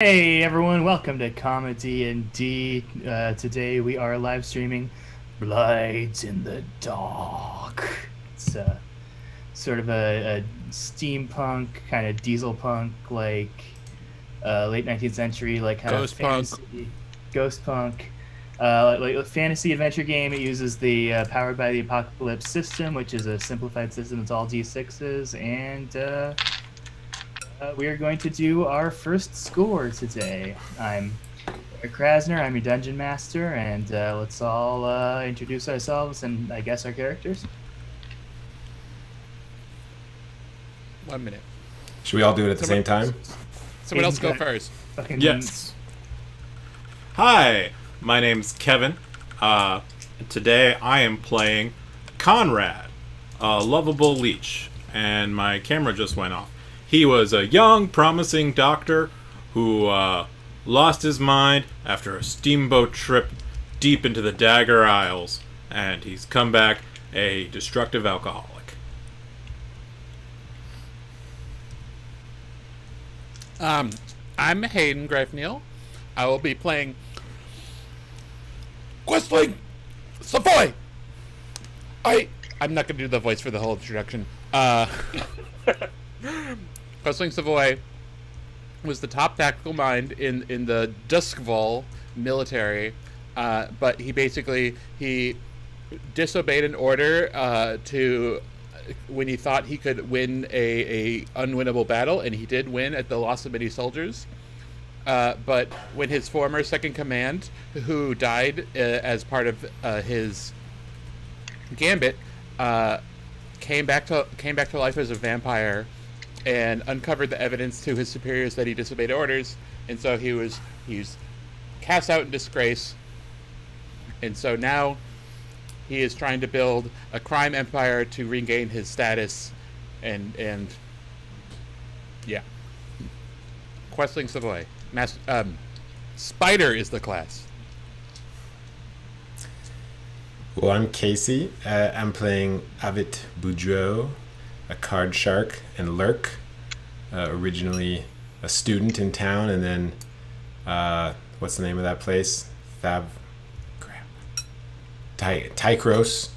Hey everyone, welcome to ComeDy&D. Today we are live streaming Blades in the Dark. It's sort of a steampunk, kind of diesel punk, like late 19th century, like kind of Ghost punk. fantasy, ghost punk, like a fantasy adventure game. It uses the Powered by the Apocalypse system, which is a simplified system. It's all D6s, and we are going to do our first score today. I'm Eric Krasner, I'm your Dungeon Master, and let's all introduce ourselves and I guess our characters. 1 minute. Should we all do it at the same time? Someone else go first. Yes. Hi, my name's Kevin. Today I am playing Conrad, a lovable leech, and my camera just went off. He was a young, promising doctor who lost his mind after a steamboat trip deep into the Dagger Isles, and he's come back a destructive alcoholic. I'm Hayden Greifneal. I will be playing Questling Savoy. I'm not gonna do the voice for the whole introduction. Questling Savoy was the top tactical mind in the Duskval military, but he disobeyed an order to when he thought he could win a unwinnable battle, and he did win at the loss of many soldiers. But when his former second command, who died as part of his gambit, came back to life as a vampire and uncovered the evidence to his superiors that he disobeyed orders, and so he's cast out in disgrace, and so now he is trying to build a crime empire to regain his status, and yeah. Questling Savoy. Spider is the class. Well, I'm Casey. I'm playing Avit Boudreau, a card shark and lurk. Originally a student in town, and then what's the name of that place? Tychros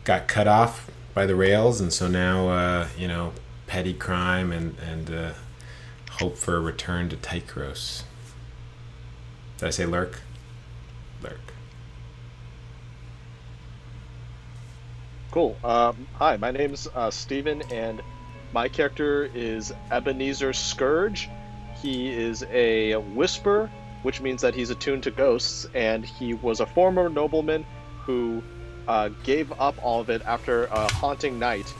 got cut off by the rails, and so now petty crime and hope for a return to Tychros. Did I say lurk? Lurk. Cool. Hi, my name's Steven, and my character is Ebenezer Scourge. He is a whisper, which means that he's attuned to ghosts, and he was a former nobleman who gave up all of it after a haunting night,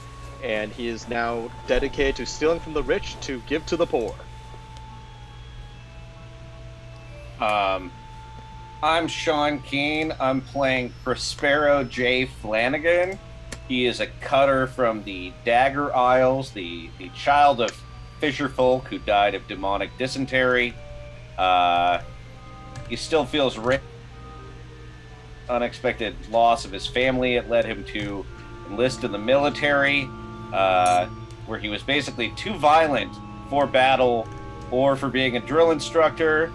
and he is now dedicated to stealing from the rich to give to the poor. I'm Sean Keane. I'm playing Prospero J. Flanagan. He is a cutter from the Dagger Isles, the child of fisher folk who died of demonic dysentery. He still feels unexpected loss of his family. It led him to enlist in the military, where he was basically too violent for battle or for being a drill instructor,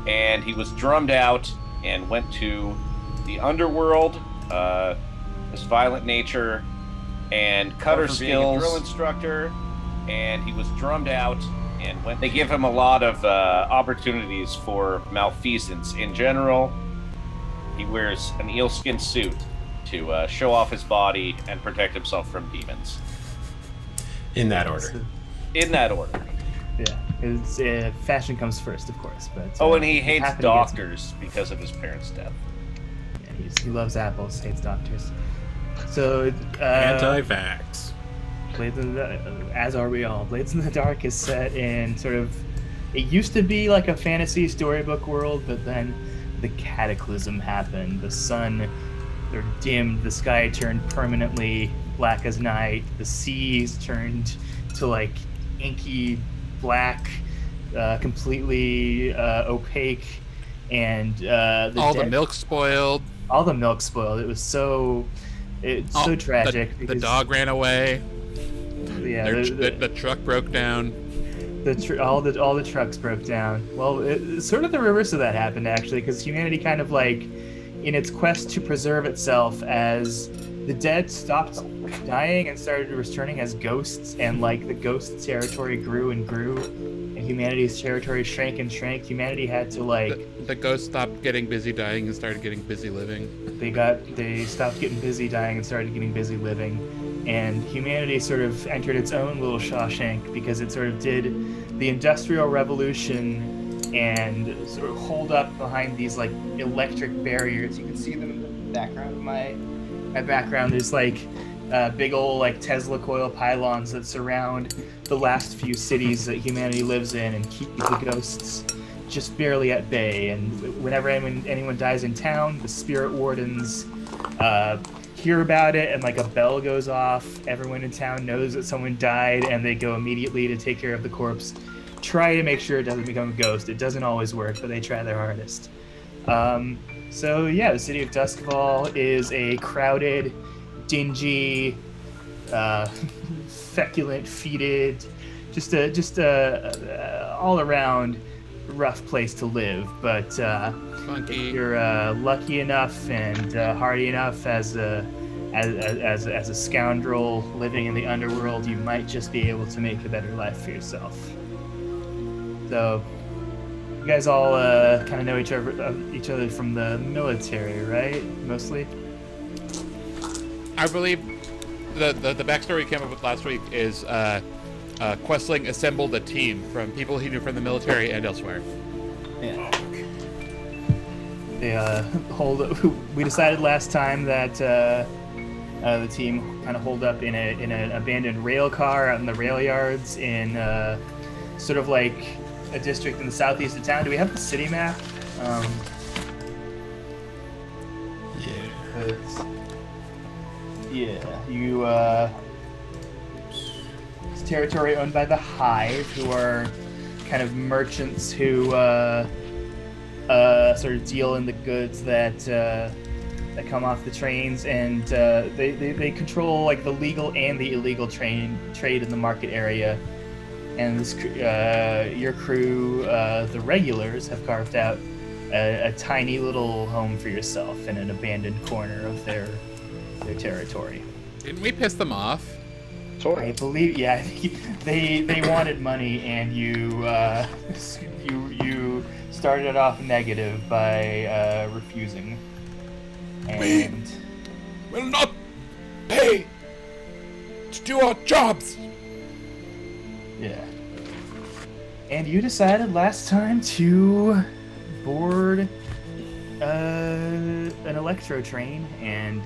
and he was drummed out and went to the underworld. His violent nature and cutter skills. Drill instructor, and he was drummed out and went. They give him a lot of opportunities for malfeasance in general. He wears an eelskin suit to show off his body and protect himself from demons. In that order. In that order. Yeah, it's, fashion comes first, of course. But and he hates doctors because of his parents' death. Yeah, he loves apples, hates doctors. So Anti-vax. As are we all. Blades in the Dark is set in sort of. It used to be like a fantasy storybook world, but then the cataclysm happened. The sun dimmed, the sky turned permanently black as night, the seas turned to like inky black, completely opaque, and the milk spoiled. All the milk spoiled. It was so tragic. The dog ran away. Yeah, the truck broke down. all the trucks broke down. Well, sort of the reverse of that happened actually, because humanity kind of like, in its quest to preserve itself, as the dead stopped dying and started returning as ghosts, and like the ghost territory grew and grew, and humanity's territory shrank and shrank. Humanity had to like the ghosts stopped getting busy dying and started getting busy living. They stopped getting busy dying and started getting busy living, and humanity sort of entered its own little Shawshank because it sort of did the Industrial Revolution and sort of holed up behind these like electric barriers. You can see them in the background of my background. There's like big old like Tesla coil pylons that surround the last few cities that humanity lives in and keep the ghosts just barely at bay. And whenever anyone dies in town, the spirit wardens hear about it, and like a bell goes off. Everyone in town knows that someone died, and they go immediately to take care of the corpse. Try to make sure it doesn't become a ghost. It doesn't always work, but they try their hardest. So yeah, the city of Duskfall is a crowded, dingy, feculent, fetid, just a all around rough place to live. But if you're lucky enough and hardy enough as a scoundrel living in the underworld, you might just be able to make a better life for yourself. So, you guys all kind of know each other from the military, right? Mostly. I believe the backstory we came up with last week is Questling assembled a team from people he knew from the military and elsewhere. Yeah. They we decided last time that the team kind of holed up in an abandoned rail car out in the rail yards in sort of like a district in the southeast of town. Do we have the city map? It's territory owned by the Hive, who are kind of merchants who sort of deal in the goods that come off the trains, and they control like the legal and the illegal trade in the market area. And this, your crew, the regulars, have carved out a tiny little home for yourself in an abandoned corner of their territory. Didn't we piss them off? I believe, yeah. They wanted money, and you started it off negative by refusing. And we will not pay to do our jobs. Yeah. And you decided last time to board an electro train, and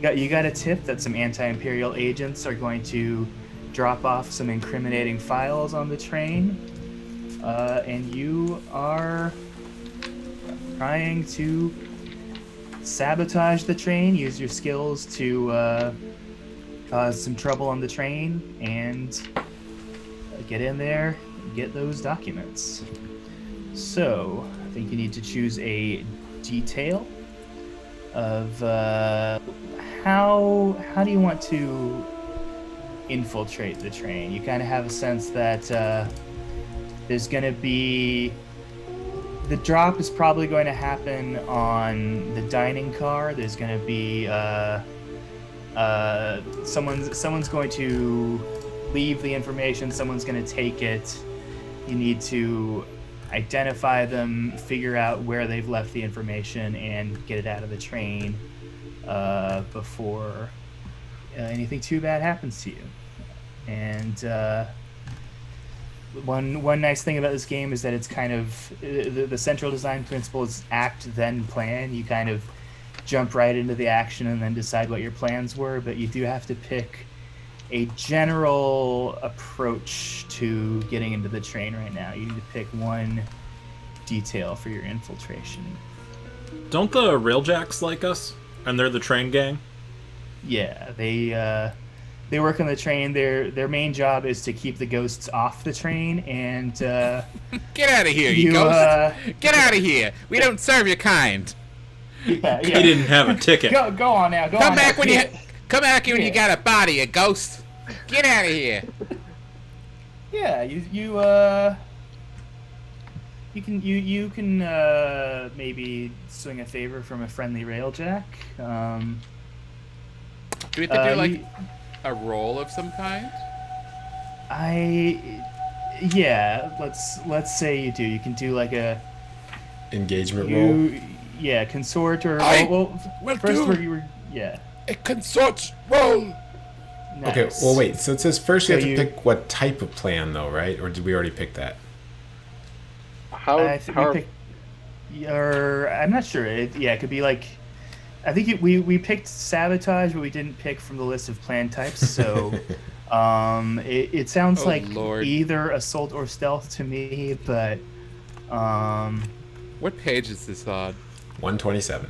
you got a tip that some anti-imperial agents are going to drop off some incriminating files on the train, and you are trying to sabotage the train, use your skills to cause some trouble on the train, and get in there and get those documents. So, I think you need to choose a detail of how do you want to infiltrate the train. You kind of have a sense that there's going to be... The drop is probably going to happen on the dining car. There's going to be someone's going to leave the information. Someone's going to take it. You need to identify them, figure out where they've left the information, and get it out of the train before anything too bad happens to you. And one nice thing about this game is that it's kind of the central design principle is act then plan. You kind of jump right into the action and then decide what your plans were, but you do have to pick a general approach to getting into the train right now. You need to pick one detail for your infiltration. Don't the Railjacks like us? And they're the train gang? Yeah, they work on the train. Their main job is to keep the ghosts off the train, and get out of here, you ghosts! Get out of here! We don't serve your kind. Yeah. He didn't have a ticket. Go on now. Come back when you got a body, you ghost. Get out of here. Yeah, you can maybe swing a favor from a friendly railjack. Do we have to do like you- a roll of some kind? Yeah, let's say you do. You can do like a Engagement roll. yeah, consort or I well, will first do- where you were yeah. A consort roll. Okay, Nice. well, wait. So it says first you So have to you- pick what type of plan, though, right? Or did we already pick that? I think we picked. Or I'm not sure. It could be like. I think we picked sabotage, but we didn't pick from the list of plan types. So, it sounds Oh, like Lord. either assault or stealth to me. But, What page is this on? 127.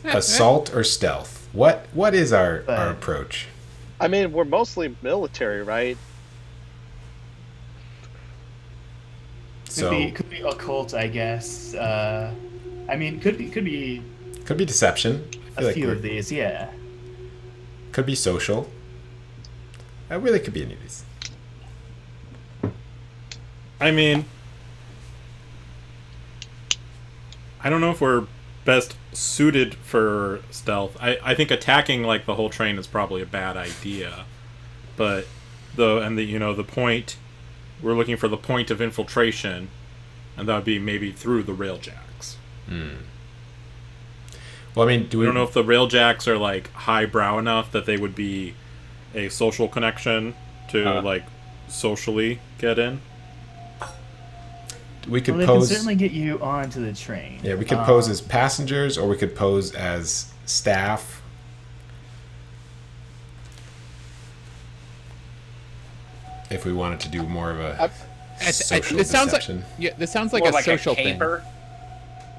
Assault or stealth? What is our approach? I mean, we're mostly military, right? So could be occult, I guess. I mean, could be could be deception. I feel a like few of these. Yeah. Could be social. Really could be any of these. I mean, I don't know if we're best suited for stealth. I think attacking like the whole train is probably a bad idea. But the point, we're looking for the point of infiltration, and that would be maybe through the railjacks. Well, I mean, I don't know if the railjacks are like highbrow enough that they would be a social connection to like socially get in. we could Well, they can pose. certainly get you onto the train. Yeah, we could pose as passengers, or we could pose as staff. If we wanted to do more of a social This sounds like deception. this sounds like More a like social a thing. caper.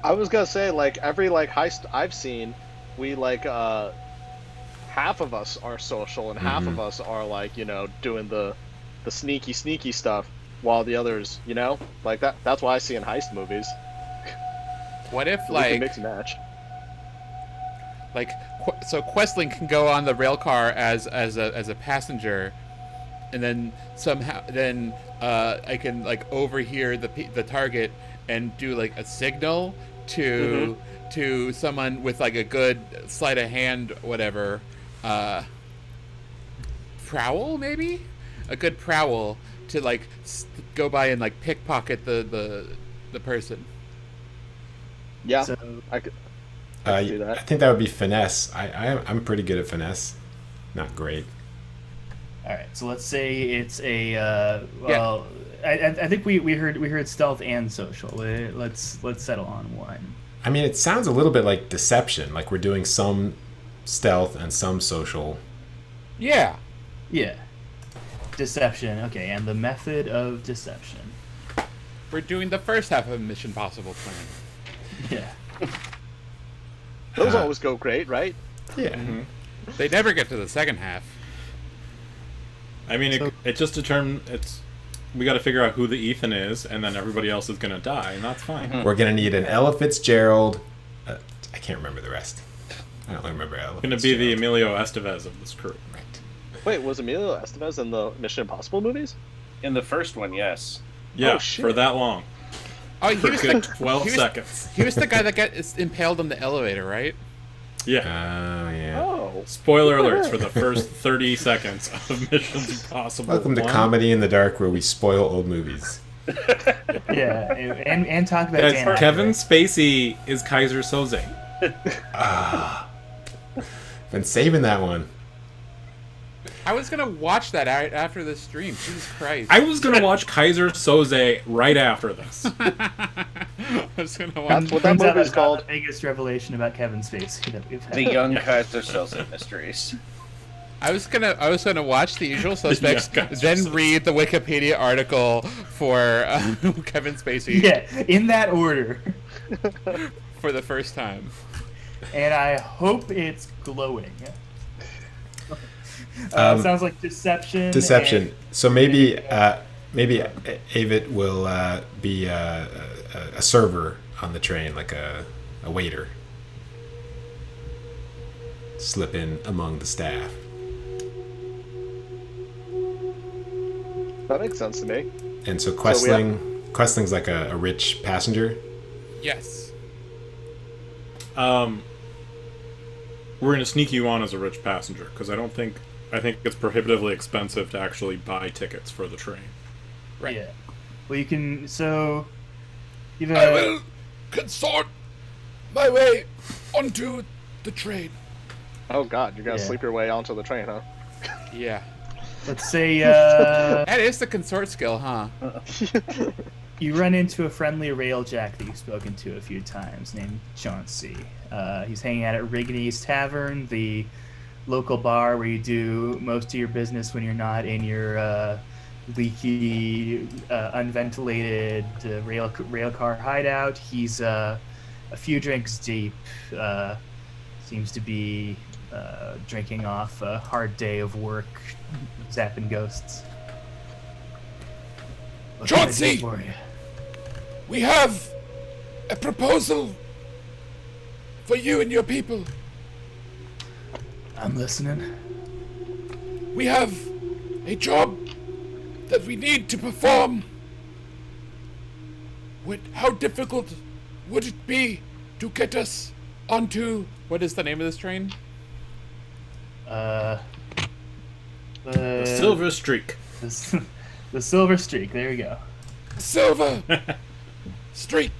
I was gonna say, like, every like heist I've seen, we like half of us are social and half of us are like, doing the sneaky stuff, while the others, like that's why I see in heist movies. What if We can like mix and match. so Questling can go on the rail car as a passenger, and then somehow I can like overhear the target and do like a signal to someone with like a good sleight of hand, whatever, prowl, maybe a good prowl to like go by and like pickpocket the person. Yeah, So I could do that. I think that would be finesse. I'm pretty good at finesse. Not great. all right. So let's say it's a well. I think we heard stealth and social. Let's settle on one. I mean, it sounds a little bit like deception. Like we're doing some stealth and some social. Yeah. Yeah. Deception. Okay, and the method of deception. We're doing the first half of Mission Possible plan. Yeah. Those always go great, right? Yeah. They never get to the second half. I mean, So- it just we got to figure out who the Ethan is, and then everybody else is gonna die, and that's fine. We're gonna need an Ella Fitzgerald. I can't remember the rest. I don't remember Ella. Gonna be the Fitzgerald. Emilio Estevez of this crew. Right. Wait, was Emilio Estevez in the Mission Impossible movies? In the first one, yes. Yeah, Oh, shit. for that long. Oh, he was Good the 12 he was- seconds. He was the guy that got impaled on the elevator, right? Yeah. Oh yeah. Oh, Spoiler alerts for the first 30 seconds of Mission Impossible. Welcome to 1. Comedy in the Dark, where we spoil old movies. Yeah, and talk about Guys, Dan Kevin Aykroyd. Spacey is Kaiser Soze. Been saving that one. I was gonna watch that after the stream. Jesus Christ! I was gonna watch Kaiser Soze right after this. I was gonna watch. That's what that Turns out movie's that's not called. the biggest revelation about Kevin Spacey that we've had. The Young Kaiser Soze Mysteries. I was gonna watch The Usual Suspects, Yeah, gotcha. then read the Wikipedia article for Kevin Spacey Yeah, in that order. for the first time. And I hope it's glowing. Sounds like deception. Deception. and- So maybe Avit will be a server on the train, like a waiter. Slip in among the staff. That makes sense to me. And so So Questling's like a rich passenger. Yes. We're gonna sneak you on as a rich passenger because I think it's prohibitively expensive to actually buy tickets for the train. Right. Yeah. Well, you can. So, I will consort my way onto the train. Oh God, you're gonna Yeah. sleep your way onto the train, huh? Yeah. Let's say That is the consort skill, huh? you run into a friendly railjack that you've spoken to a few times, named Chauncey. He's hanging out at Rigney's Tavern, the local bar where you do most of your business when you're not in your leaky, unventilated rail car hideout. He's a few drinks deep. Seems to be drinking off a hard day of work, zapping ghosts. What can I do Chauncey! for you? We have a proposal for you and your people. I'm listening. We have a job that we need to perform. How difficult would it be to get us onto... What is the name of this train? The Silver Streak. The Silver Streak. There you go. Silver Streak.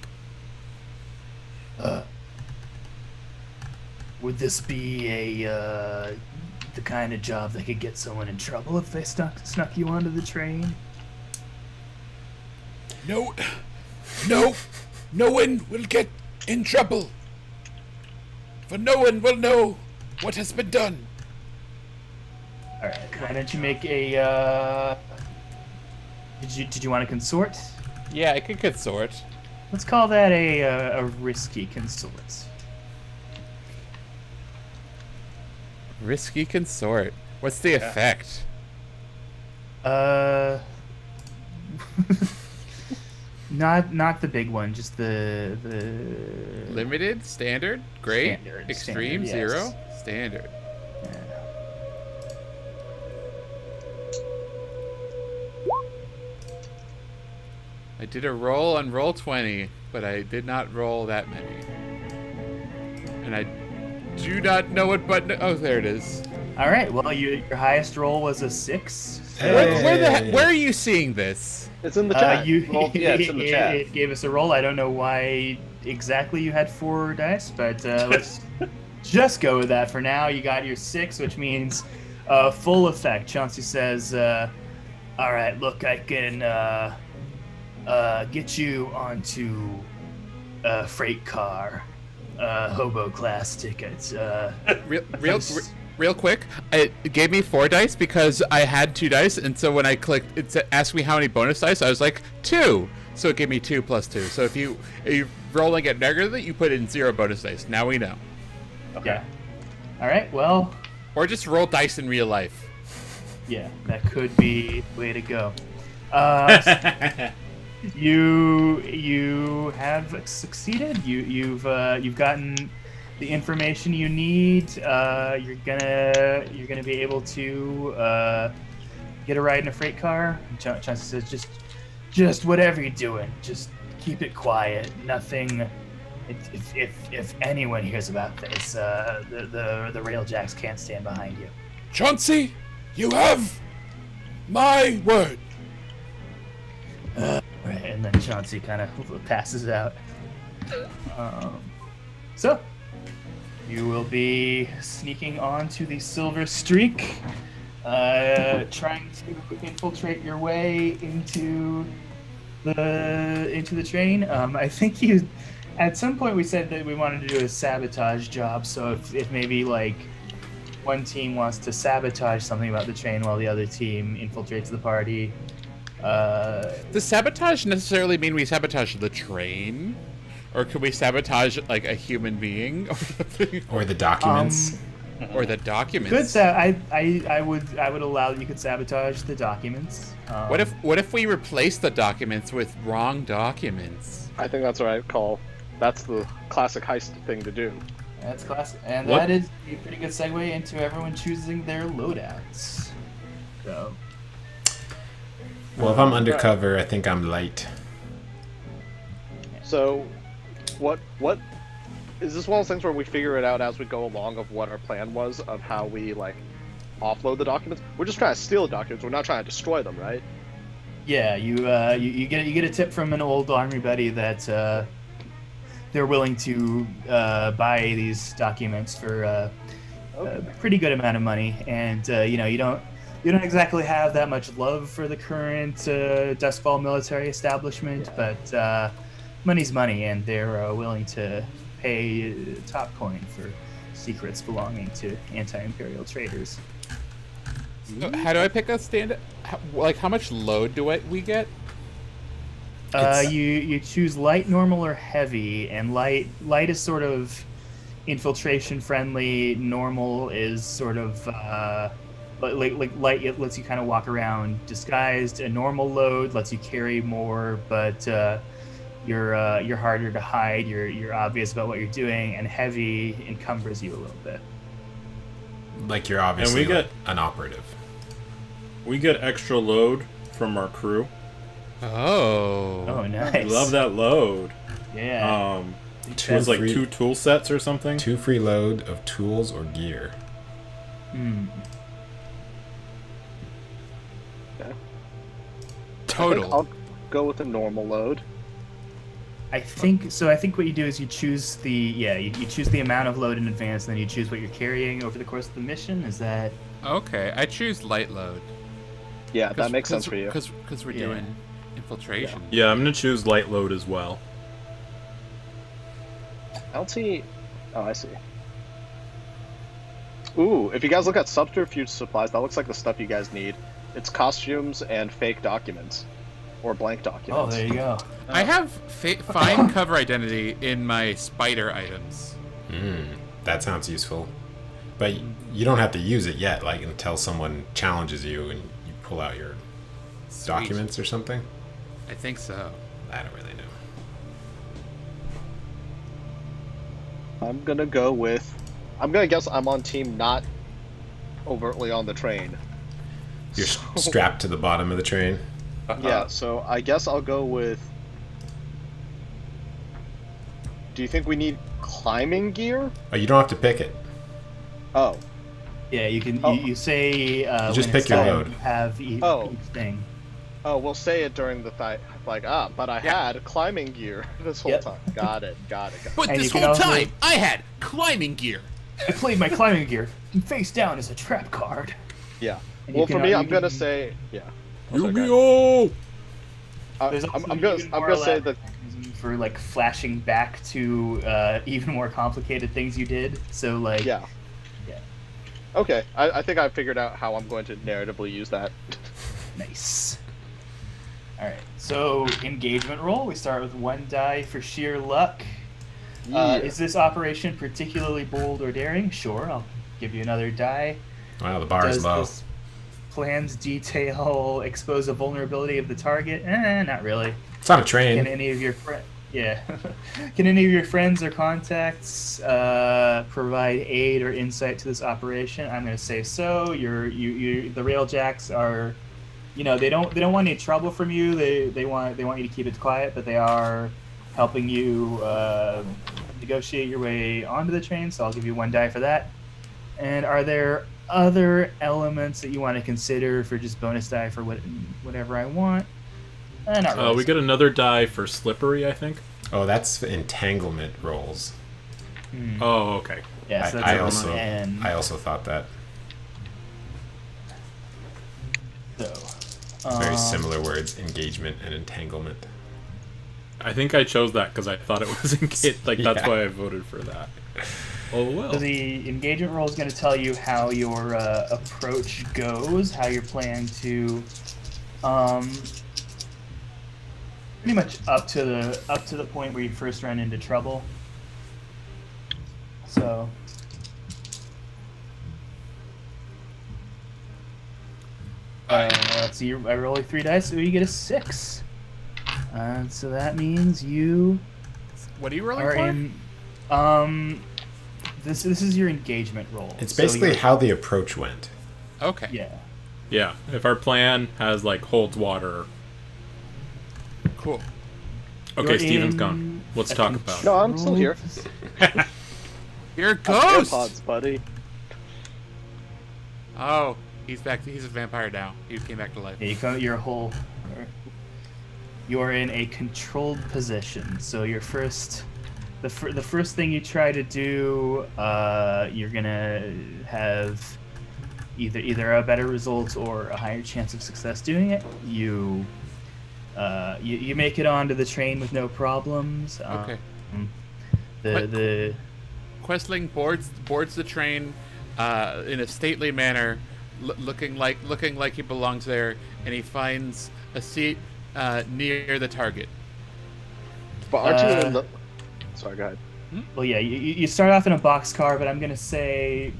Would this be the kind of job that could get someone in trouble if they snuck you onto the train? No one will get in trouble. For no one will know what has been done. All right. Why don't you make a? Did you want to consort? Yeah, I could consort. Let's call that a risky consort. Risky consort. What's the effect? Not the big one, just the Limited, standard, great, Standard, extreme, standard, yes. zero, standard. Yeah. I did a roll on roll 20, but I did not roll that many. And I do not know what button. Oh, there it is. All right. Well, your highest roll was a 6. So Where are you seeing this? It's in the chat. It's in the chat. It gave us a roll. I don't know why exactly you had 4 dice, but let's just go with that for now. You got your 6, which means full effect. Chauncey says, "All right, look, I can get you onto a freight car, hobo class tickets." Real quick, it gave me 4 dice because I had 2 dice, and so when I clicked, it asked me how many bonus dice. I was like 2, so it gave me 2 plus 2. So if you're rolling it negatively, you put in 0 bonus dice. Now we know. Okay. Yeah. All right. Well. Or just roll dice in real life. Yeah, that could be the way to go. You have succeeded. You've gotten the information you need. You're gonna be able to get a ride in a freight car. Chauncey says, just whatever you're doing, just keep it quiet. Nothing. If anyone hears about this, the railjacks can't stand behind you. Chauncey, you have my word. Right, and then Chauncey kind of passes out. So, you will be sneaking onto the Silver Streak, trying to infiltrate your way into the train. I think at some point we said that we wanted to do a sabotage job. So if maybe like one team wants to sabotage something about the train while the other team infiltrates the party. Does sabotage necessarily mean we sabotage the train? Or could we sabotage like a human being or something? Or the documents. Or the documents? I would allow that you could sabotage the documents. What if we replace the documents with wrong documents? I think that's what I call. That's the classic heist thing to do. That's classic, and What? that is a pretty good segue into everyone choosing their loadouts. So, Well, if I'm undercover, I think I'm light. So, what is this one of those things where we figure it out as we go along of what our plan was of how we like offload the documents? We're just trying to steal the documents. We're not trying to destroy them, right? Yeah, you get a tip from an old army buddy that they're willing to buy these documents for a pretty good amount of money, and you know, you don't exactly have that much love for the current Dustfall military establishment, but money's money, and they're willing to pay top coin for secrets belonging to anti-imperial traders. So how do I pick a stand? How much load do we get? You choose light, normal, or heavy, and light is sort of infiltration friendly. Normal is sort of like light. It lets you kind of walk around disguised. A normal load lets you carry more, but you're harder to hide. You're obvious about what you're doing, and heavy encumbers you a little bit. Like you're obviously And we get- an operative. We get extra load from our crew. Oh. Oh, nice. We love that load. Yeah. It was like 2 tool sets or something. 2 free load of tools or gear. Hmm. Total. I'll go with a normal load. I think so. I think what you do is you choose you choose the amount of load in advance, and then you choose what you're carrying over the course of the mission. Is that? Okay, I choose light load. Yeah, that makes sense for you. Because we're doing infiltration. Yeah, I'm gonna choose light load as well. I don't see. Oh, I see. Ooh, if you guys look at subterfuge supplies, that looks like the stuff you guys need. It's costumes and fake documents, or blank Oh, documents. there you go. I have find cover identity in my spider items. That sounds useful. But you don't have to use it yet, like until someone challenges you and you pull out your documents or something. I think so. I don't really know. I'm gonna go with. I'm gonna guess I'm on team not overtly on the train. You're strapped to the bottom of the train. Yeah, so I guess I'll go with. Do you think we need climbing gear? Oh, you don't have to pick it. Oh, Yeah, you can. Oh. You say just when pick it's your time, load. You have each thing. oh, we'll say it during the fight. Like, but I had climbing gear this whole Yep. time. Got it. But And this you can whole also- time, I had climbing gear. I played my climbing gear face down as a trap card. Yeah. And Well, you for can- me, you I'm gonna can- say, yeah. Oh, sorry, go ahead. Yu-Gi-Oh! There's I'm also gonna even I'm more gonna say that. elaborate mechanism for like flashing back to even more complicated things you did. So like, Yeah. Yeah. Okay, I think I figured out how I'm going to narratively use that. Nice. All right. So engagement roll. We start with 1 die for sheer luck. Yeah. Is this operation particularly bold or daring? Sure, I'll give you another die. Wow, the bar is Does low. this plans detail expose a vulnerability of the target? Not really. It's on a Can train. any of your Can any of your friends or contacts provide aid or insight to this operation? I'm going to say so. The Railjacks are, they don't want any trouble from you. They want you to keep it quiet, but they are helping you negotiate your way onto the train. So I'll give you 1 die for that. And are there other elements that you want to consider for just bonus die for whatever I want? Not really. We get another die for slippery, I think. Oh, that's entanglement rolls. Oh, okay. Yeah, so that's I a also 10. I also thought that. So, Very similar words, engagement and entanglement. I think I chose that because I thought it was that's Yeah. why I voted for that. Oh well. So the engagement roll is going to tell you how your approach goes, how you're planning to, pretty much up to the point where you first run into trouble. So. Let's see. I roll 3 dice, so you get a 6. So that means you What are you rolling are for? in. This is your engagement roll. It's So basically you're- how the approach went. Okay. Yeah. Yeah, if our plan has like holds water. Cool. Okay, You're Steven's in gone. Let's a talk about it. No, I'm still here. You're a AirPods, ghost! buddy. Oh, he's back. He's a vampire now. He came back to life. Yeah, you're in a controlled position. So your the first thing you try to do, you're gonna have either a better result or a higher chance of success doing it. You make it onto the train with no problems. Okay. The Questling boards the train in a stately manner, looking like he belongs there, and he finds a seat near the target. But aren't you in the... Sorry, go ahead. Well, yeah, you start off in a boxcar, but I'm gonna say,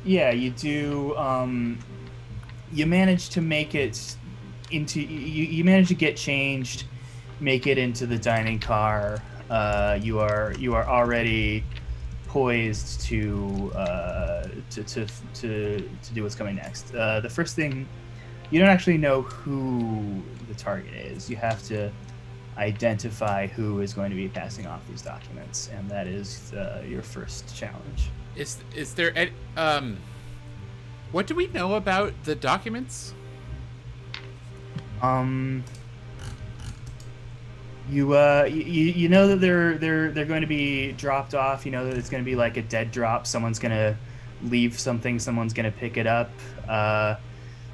yeah, you do. You manage to make it into. You manage to get changed, make it into the dining car. You are already poised to do what's coming next. The first thing, you don't actually know who the target is. You have to identify who is going to be passing off these documents, and that is your first challenge. Is there any, what do we know about the documents? You know that they're going to be dropped off. You know that it's going to be like a dead drop. Someone's going to leave something. Someone's going to pick it up.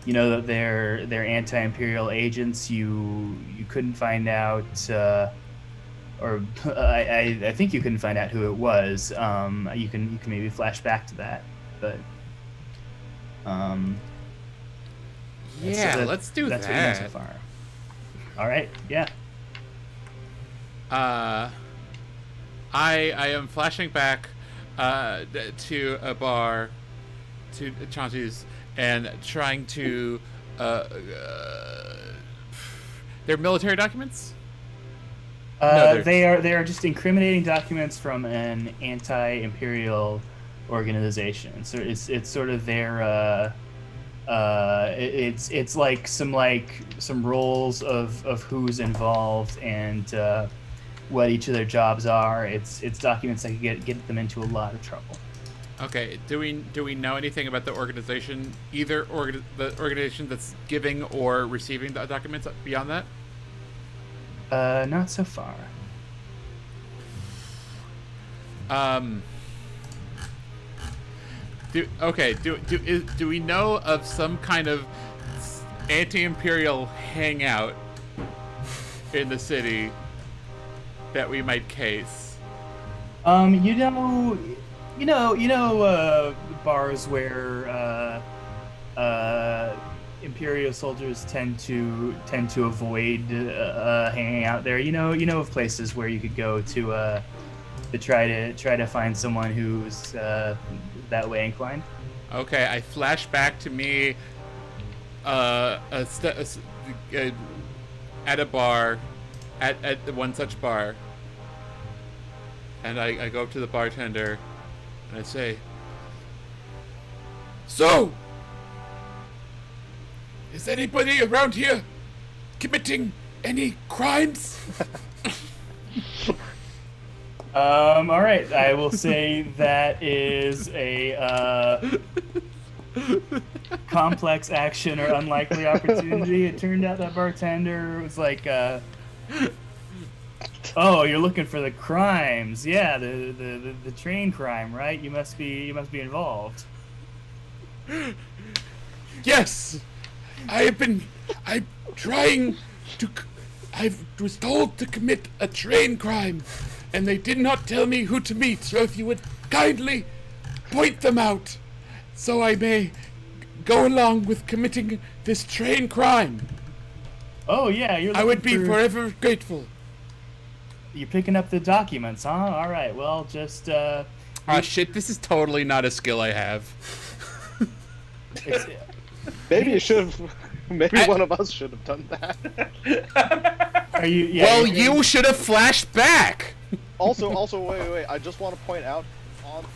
You know that they're anti-imperial agents. You couldn't find out, or I think you couldn't find out who it was. You can maybe flash back to that, but yeah, let's do that's that. what you know so far. All right, yeah. I am flashing back to a bar, to Chauncey's, and trying to they're military documents? No, they are just incriminating documents from an anti-imperial organization. So it's sort of their it's like some roles of who's involved and what each of their jobs are. It's documents that could get them into a lot of trouble. Okay. Do we know anything about the organization, either the organization that's giving or receiving the documents beyond that? Not so far. Do we know of some kind of anti-imperial hangout in the city that we might case? Bars where imperial soldiers tend to avoid hanging out there. You know of places where you could go to try to find someone who's that way inclined. Okay, I flash back to me at a bar, at one such bar, and I go up to the bartender and I say, "So, is anybody around here committing any crimes?" All right. I will say that is a complex action or unlikely opportunity. It turned out that bartender was like, "Oh, you're looking for the crimes? Yeah, the train crime, right? You must be involved." Yes, I'm trying to. I was told to commit a train crime, and they did not tell me who to meet. So if you would kindly point them out, so I may go along with committing this train crime. Oh yeah, I would be forever grateful. You're picking up the documents, huh? All right. Well, just. Oh shit! This is totally not a skill I have. Maybe you should have. Maybe one of us should have done that. Are you? Yeah, well, you should have flashed back. Also, wait. I just want to point out,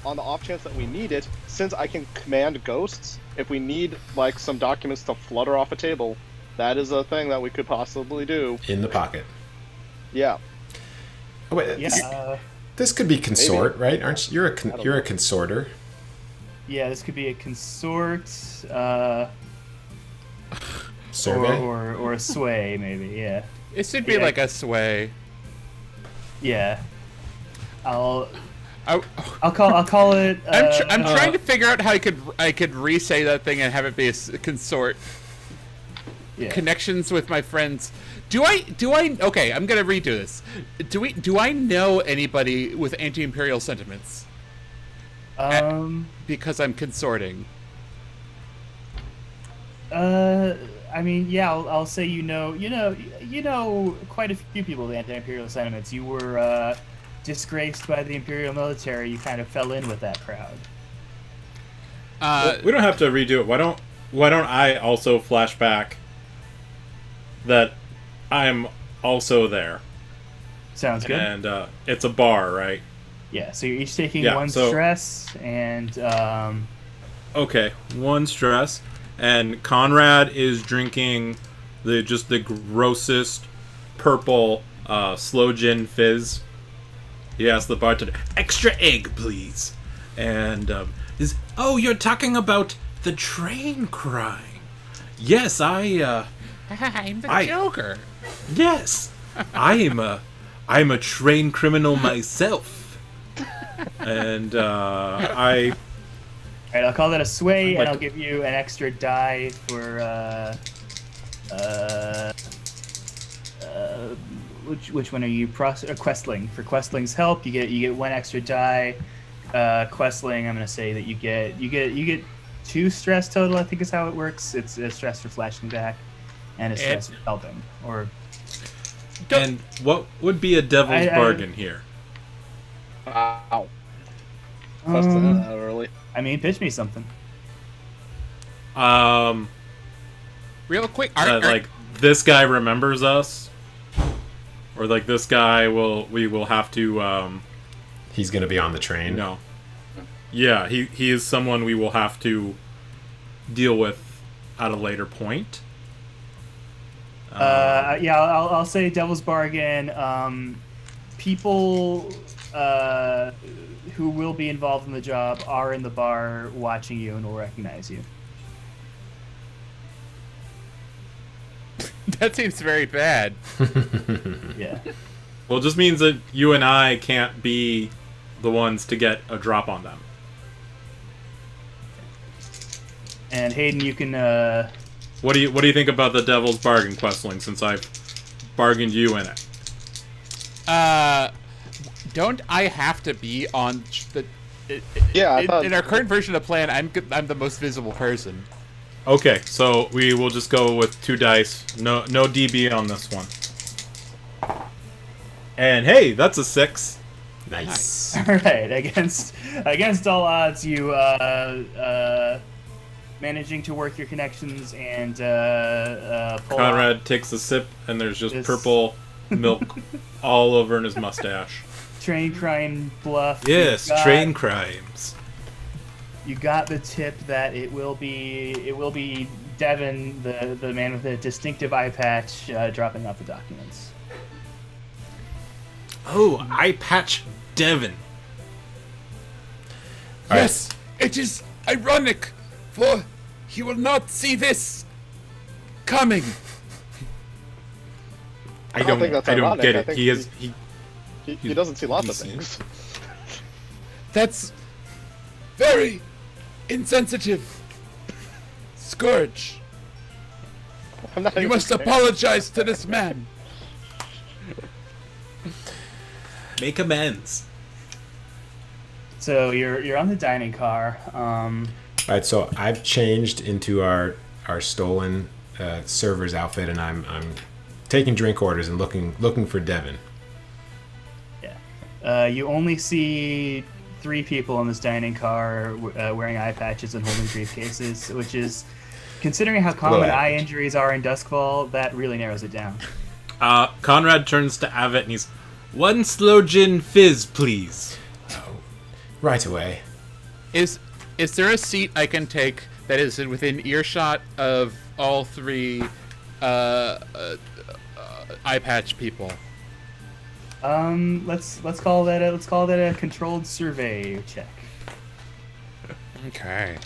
on the off chance that we need it, since I can command ghosts, if we need like some documents to flutter off a table, that is a thing that we could possibly do. In the pocket. Yeah. Oh, wait, Yeah. this could be consort, Maybe. right? Aren't you? You're a consorter. Yeah, this could be a consort, Survey. or a sway, maybe. Yeah, It should be Yeah. like a sway. yeah. I'll I, call it. I'm trying to figure out how I could re-say that thing and have it be a consort. yeah. Connections with my friends. Do I? Okay, I'm gonna redo this. Do I know anybody with anti-imperial sentiments? Because I'm consorting. I mean, yeah, I'll say you know quite a few people with anti-imperial sentiments. You were disgraced by the imperial military. You kind of fell in with that crowd. We don't have to redo it. Why don't I also flash back that I'm also there? Sounds good. And it's a bar, right? Yeah, so you're each taking Yeah, one so- stress, and Okay, one stress. And Conrad is drinking the grossest purple slow gin fizz. He asks the bartender, "Extra egg, please." And oh, you're talking about the train crime? Yes, I'm the Joker. Yes, I'm a train criminal myself. And all right, I'll call that a sway, and Like- I'll give you an extra die for which one are you? Questling. For Questling's help, you get one extra die. Questling, I'm gonna say that you get 2 stress total. I think is how it works. It's a stress for flashing back, and a stress for helping. Or and what would be a devil's I- bargain here? Wow. Busting that out early. I mean, pitch me something. Real quick, Like this guy remembers us, or like this guy we will have to He's gonna be on the train. no. Yeah, he is someone we will have to deal with at a later point. Yeah, I'll say Devil's Bargain. People who will be involved in the job are in the bar watching you and will recognize you. that seems very bad. Yeah. Well, it just means that you and I can't be the ones to get a drop on them. And Hayden, you can. What do you think about the devil's bargain, Questling? Since I've bargained you in it. Don't I have to be on the? Yeah, I thought- in our current version of the plan, I'm the most visible person. Okay, so we will just go with 2 dice. No DB on this one. And hey, that's a 6. Nice. All right, against all odds, you managing to work your connections and pull Conrad off takes a sip, and there's just This- purple milk all over in his mustache. train crime bluff. Yes, You got- train crimes. You got the tip that it will be Devin, the man with the distinctive eye patch, dropping off the documents. Oh, eye patch Devin. All right. Yes, it is ironic, for he will not see this coming. I don't think that's I don't ironic. get I it. think He He doesn't see lots of he's- things. That's very insensitive. Scourge, I'm not you even must scared. apologize to this man. make amends. So you're on the dining car. All right, so I've changed into our stolen server's outfit, and I'm taking drink orders and looking for Devin. Yeah. You only see 3 people in this dining car wearing eye patches and holding briefcases, which is, considering how common Below eye average. injuries are in Duskfall, that really narrows it down. Conrad turns to Avett and he's, 1 slow gin fizz, please. Right away. Is there a seat I can take that is within earshot of all three eye patch people? Let's call that a controlled survey check. Okay.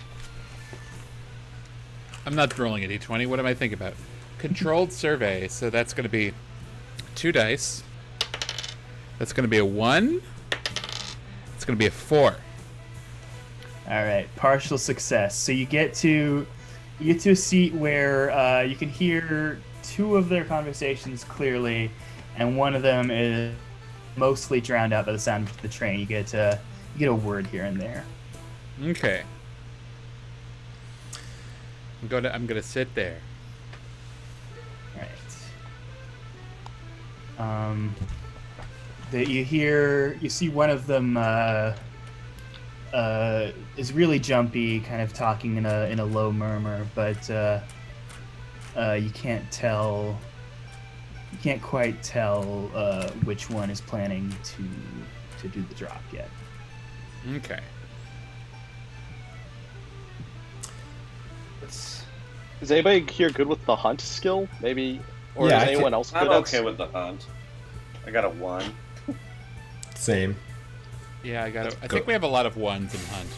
I'm not rolling a d20. What am I thinking about? Controlled survey. So that's going to be 2 dice. That's going to be a 1. It's going to be a 4. All right, partial success. So you get to a seat where you can hear 2 of their conversations clearly, and one of them is mostly drowned out by the sound of the train. You get a word here and there. Okay. I'm gonna sit there. All right. You see one of them is really jumpy, kind of talking in a low murmur, but you can't quite tell which one is planning to do the drop yet. Okay. Is anybody here good with the hunt skill? Maybe, or Yeah, is I anyone think- else good? I'm at- okay with the hunt. I got a 1. Same. Yeah, I think we have a lot of 1s in hunt.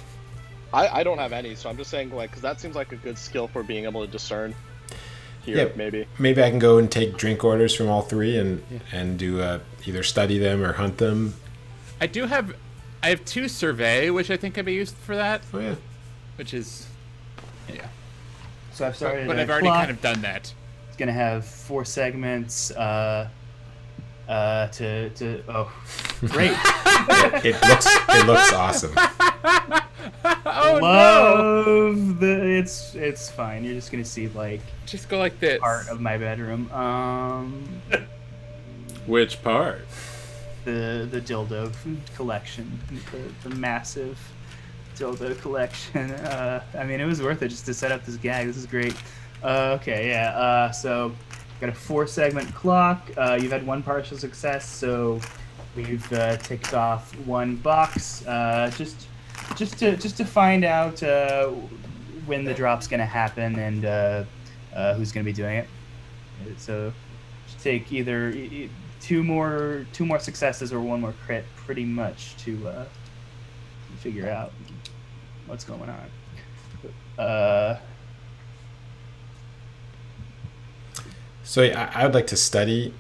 I don't have any, so I'm just saying, like, because that seems like a good skill for being able to discern. Here, Yeah. maybe. Maybe I can go and take drink orders from all 3 and do either study them or hunt them. I have 2 survey, which I think can be used for that. Oh yeah. Which is, yeah. So I've started. But a I've already clock. kind of done that. It's gonna have 4 segments. Oh, great! It looks awesome. Oh Love the. It's fine. You're just gonna see like Just go like this. part of my bedroom. Which part? The dildo collection, the massive dildo collection. I mean, it was worth it just to set up this gag. This is great. Okay, yeah. So got a 4-segment clock. You've had 1 partial success, so we've ticked off 1 box. Just to find out when the drop's gonna happen and who's gonna be doing it. So just take either 2 more successes or 1 more crit, pretty much, to figure out what's going on. So I would like to study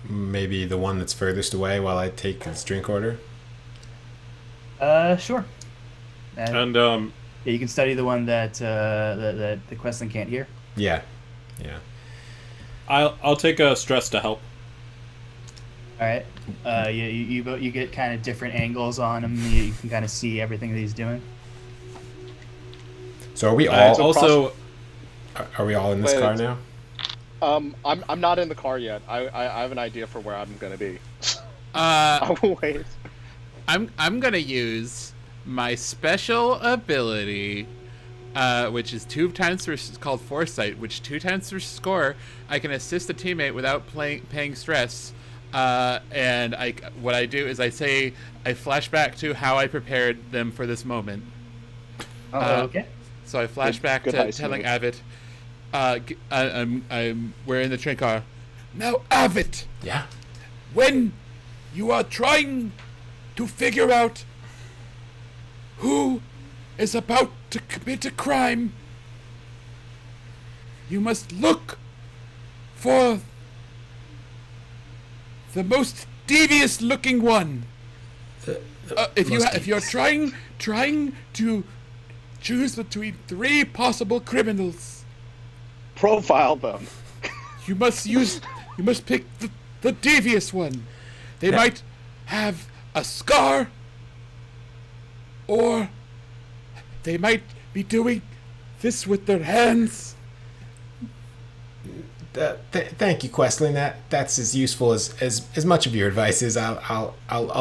maybe the one that's furthest away while I take this drink order. Sure. And Yeah, you can study the one that the Questling can't hear. Yeah. I'll take a stress to help. All right. You get kind of different angles on him. You can kind of see everything that he's doing. So are we I all also are we all in this Wait. car now? I'm not in the car yet. I have an idea for where I'm gonna be. Uh, I will wait. I'm gonna use my special ability, which is 2 times for, it's called Foresight, which 2 times for score, I can assist a teammate without paying stress. And what I do is I flash back to how I prepared them for this moment. Okay. So I flash back good to heist telling move. Avid, we're in the train car. Now, Avid, Yeah. when you are trying to figure out who is about to commit a crime, you must look for the most devious looking one. If you're trying to choose between 3 possible criminals, Profile them. you must pick the devious one. They Yeah. might have a scar, or they might be doing this with their hands. Thank you, Questling. That's as useful as much of your advice is. I'll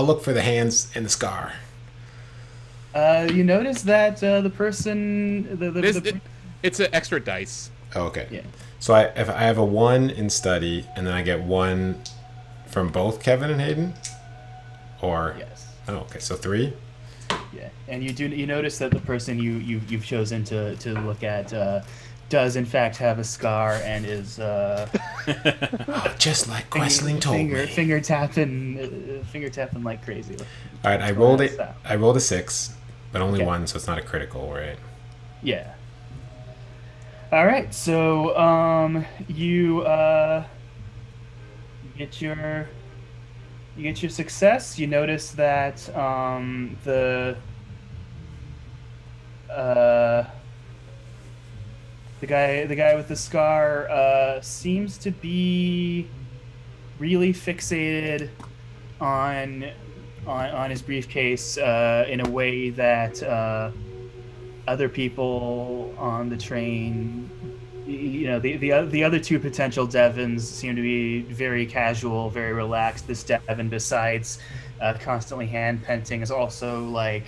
look for the hands and the scar. You notice that the person It's an extra dice. Oh, okay. Yeah. So if I have a 1 in study, and then I get 1 from both Kevin and Hayden, or Yes. oh, okay, so 3. Yeah, and you notice that the person you've chosen to look at does in fact have a scar and is Just like Questling told me. finger tapping like crazy. All right, I rolled it. I rolled a 6, but only one, so it's not a critical, right? Yeah. All right, so you get your success. You notice that the guy with the scar seems to be really fixated on his briefcase in a way that other people on the train, the other two potential Devons seem to be very casual, very relaxed. This Devon, besides constantly hand penting, is also like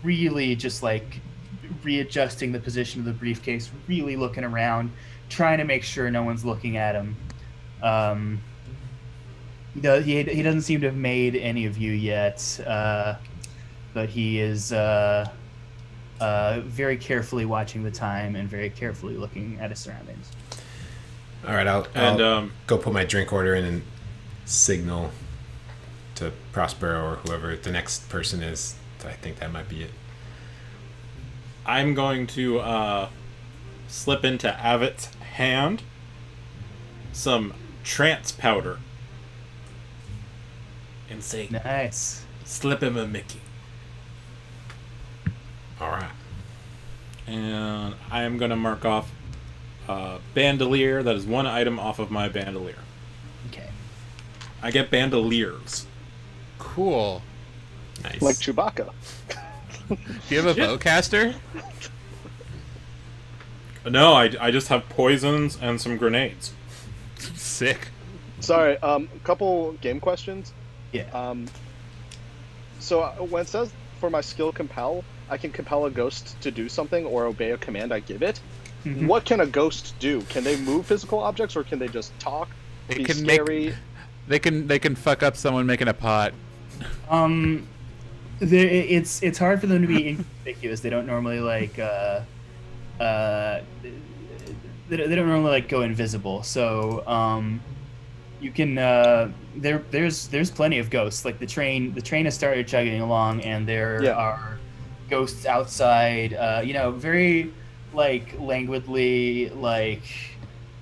really just like readjusting the position of the briefcase, really looking around, trying to make sure no one's looking at him. He doesn't seem to have made any of you yet, but he is very carefully watching the time and very carefully looking at his surroundings. All right, I'll go put my drink order in and signal to Prospero or whoever the next person is. I think that might be it. I'm going to slip into Avit's hand some trance powder and say, Nice. slip him a Mickey. All right. And I am going to mark off bandolier. That is one item off of my bandolier. Okay. I get bandoliers. Cool. Nice. Like Chewbacca. Do you have a bowcaster? No, I just have poisons and some grenades. Sick. Sorry, couple game questions. Yeah. So when it says for my skill compel, I can compel a ghost to do something or obey a command I give it. Mhm. What can a ghost do? Can they move physical objects or can they just talk? They Be can scary? They can fuck up someone making a pot. It's hard for them to be inconspicuous. They don't normally like they don't normally like go invisible. So you can there's plenty of ghosts. Like the train has started chugging along, and there are ghosts outside. Very like languidly like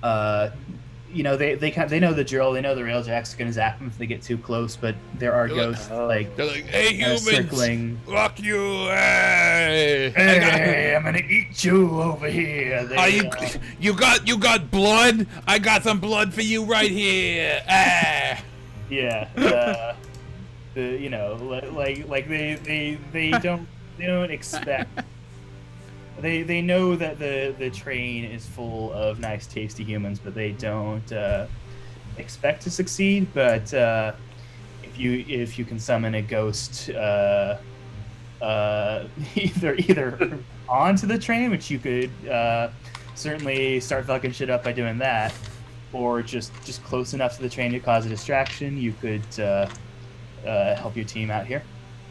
they know the drill. They know the railjack's gonna zap them if they get too close. But there are ghosts like They're like, "Hey, humans, circling. fuck you! Hey, Hey, I'm gonna eat you over here. you got blood? I got some blood for you right here. Ah. Yeah. They don't expect. They know that the train is full of nice, tasty humans, but they don't expect to succeed. But if you can summon a ghost, either onto the train, which you could certainly start fucking shit up by doing that, or just close enough to the train to cause a distraction, you could help your team out here.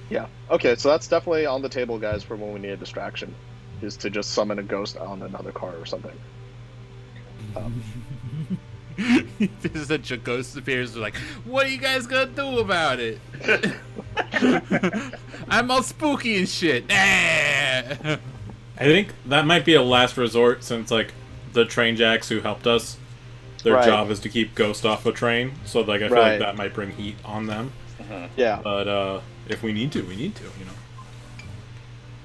Yeah. Okay, so that's definitely on the table, guys, for when we need a distraction. Is to just summon a ghost on another car or something. There's such a ghost appears. They're like, what are you guys gonna do about it? I'm all spooky and shit. Ah. I think that might be a last resort, since like the train jacks who helped us, their job is to keep ghosts off a train. So like I feel like that might bring heat on them. Yeah. But if we need to, you know.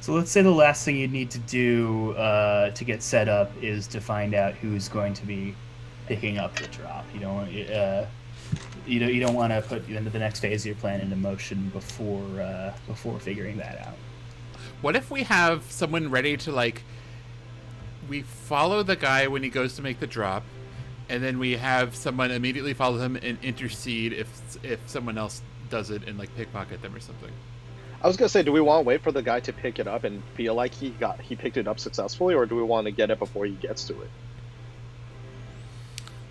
So let's say the last thing you'd need to do to get set up is to find out who's going to be picking up the drop. You don't want to put into the next phase of your plan into motion before figuring that out. What if we have someone ready to like? We follow the guy when he goes to make the drop, and then we have someone immediately follow him and intercede if someone else does it and like pickpocket them or something. I was gonna say, do we want to wait for the guy to pick it up and feel like he picked it up successfully, or do we want to get it before he gets to it?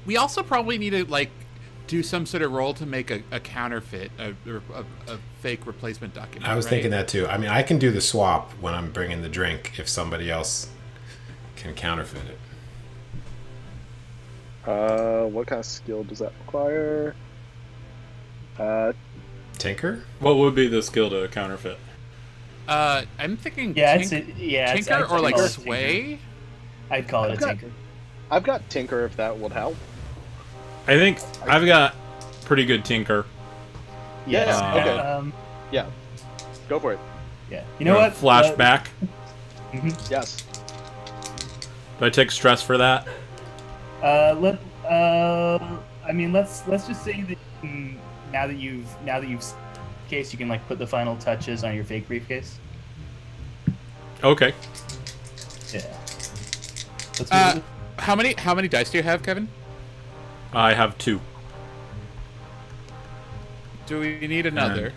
We also probably need to like do some sort of roll to make a counterfeit, a fake replacement document. I was thinking that too. I mean, I can do the swap when I'm bringing the drink if somebody else can counterfeit it. What kind of skill does that require? Tinker? What would be the skill to counterfeit? I'm thinking Tinker or like call it sway. Tinker. I'd call it a tinker. I've got Tinker if that would help. I think I've got pretty good Tinker. Yes. Okay. Yeah. Go for it. Yeah. You know what? Flashback. Yes. Do I take stress for that? I mean, let's just say that now that you've case, you can like put the final touches on your fake briefcase. Okay. Yeah. Let's move it. How many dice do you have, Kevin? I have 2. Do we need another?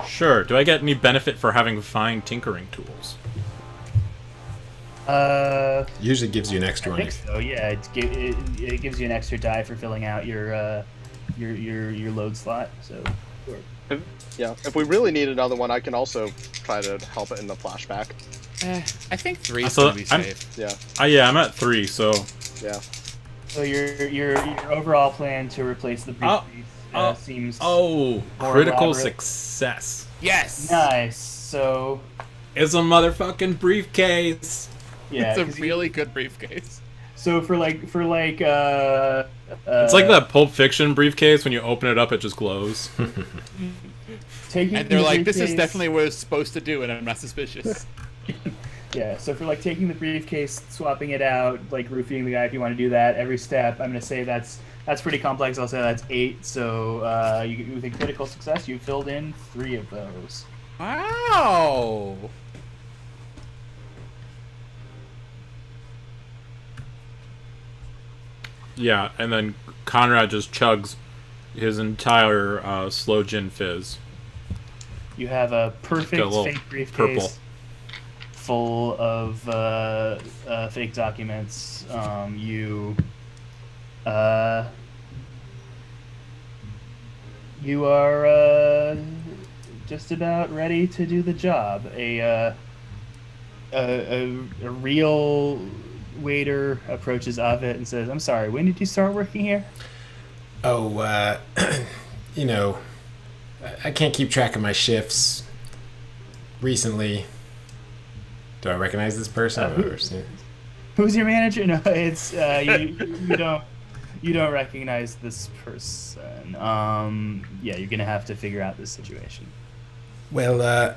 Sure. Do I get any benefit for having fine tinkering tools? Usually gives you an extra I one. think so. Yeah, it gives you an extra die for filling out your load slot. So. Sure. If we really need another one, I can also try to help it in the flashback. I think 3 is gonna be safe. Yeah. Yeah, I'm at 3, so. Yeah. So your overall plan to replace the briefcase seems Oh, more critical elaborate. success. Yes. Nice. So It's a motherfucking briefcase. yeah, It's a 'cause really good briefcase. so for like It's like that Pulp Fiction briefcase. When you open it up, it just glows. taking And they're the like, this is briefcase- definitely what it's supposed to do, and I'm not suspicious. Yeah, so for like taking the briefcase, swapping it out, like roofing the guy if you want to do that, every step, I'm gonna say that's pretty complex. I'll say that's 8. So with a critical success, you filled in 3 of those. Wow. Yeah, and then Conrad just chugs his entire slow gin fizz. You have a perfect Got a little fake briefcase purple. full of fake documents. You are just about ready to do the job. A real waiter approaches Avit and says, "I'm sorry, when did you start working here?" Oh, you know, I can't keep track of my shifts. Recently, do I recognize this person? I've never seen it. Who's your manager? No, it's you don't recognize this person. Yeah, you're gonna have to figure out this situation. Well,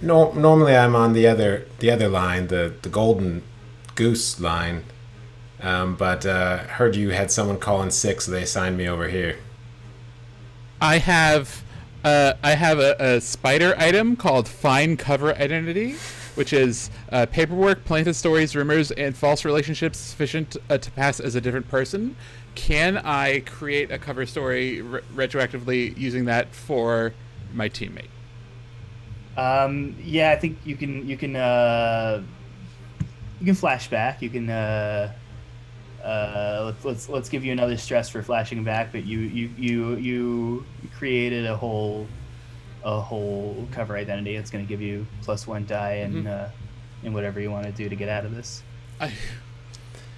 normally I'm on the other line, the golden goose line. But heard you had someone call in sick, so they assigned me over here. I have a spider item called Fine Cover Identity, which is paperwork, planted stories, rumors, and false relationships sufficient to pass as a different person. Can I create a cover story retroactively using that for my teammate? Yeah, I think you can flash back. You can let's give you another stress for flashing back, but you created a whole cover identity. It's going to give you +1 die in whatever you want to do to get out of this.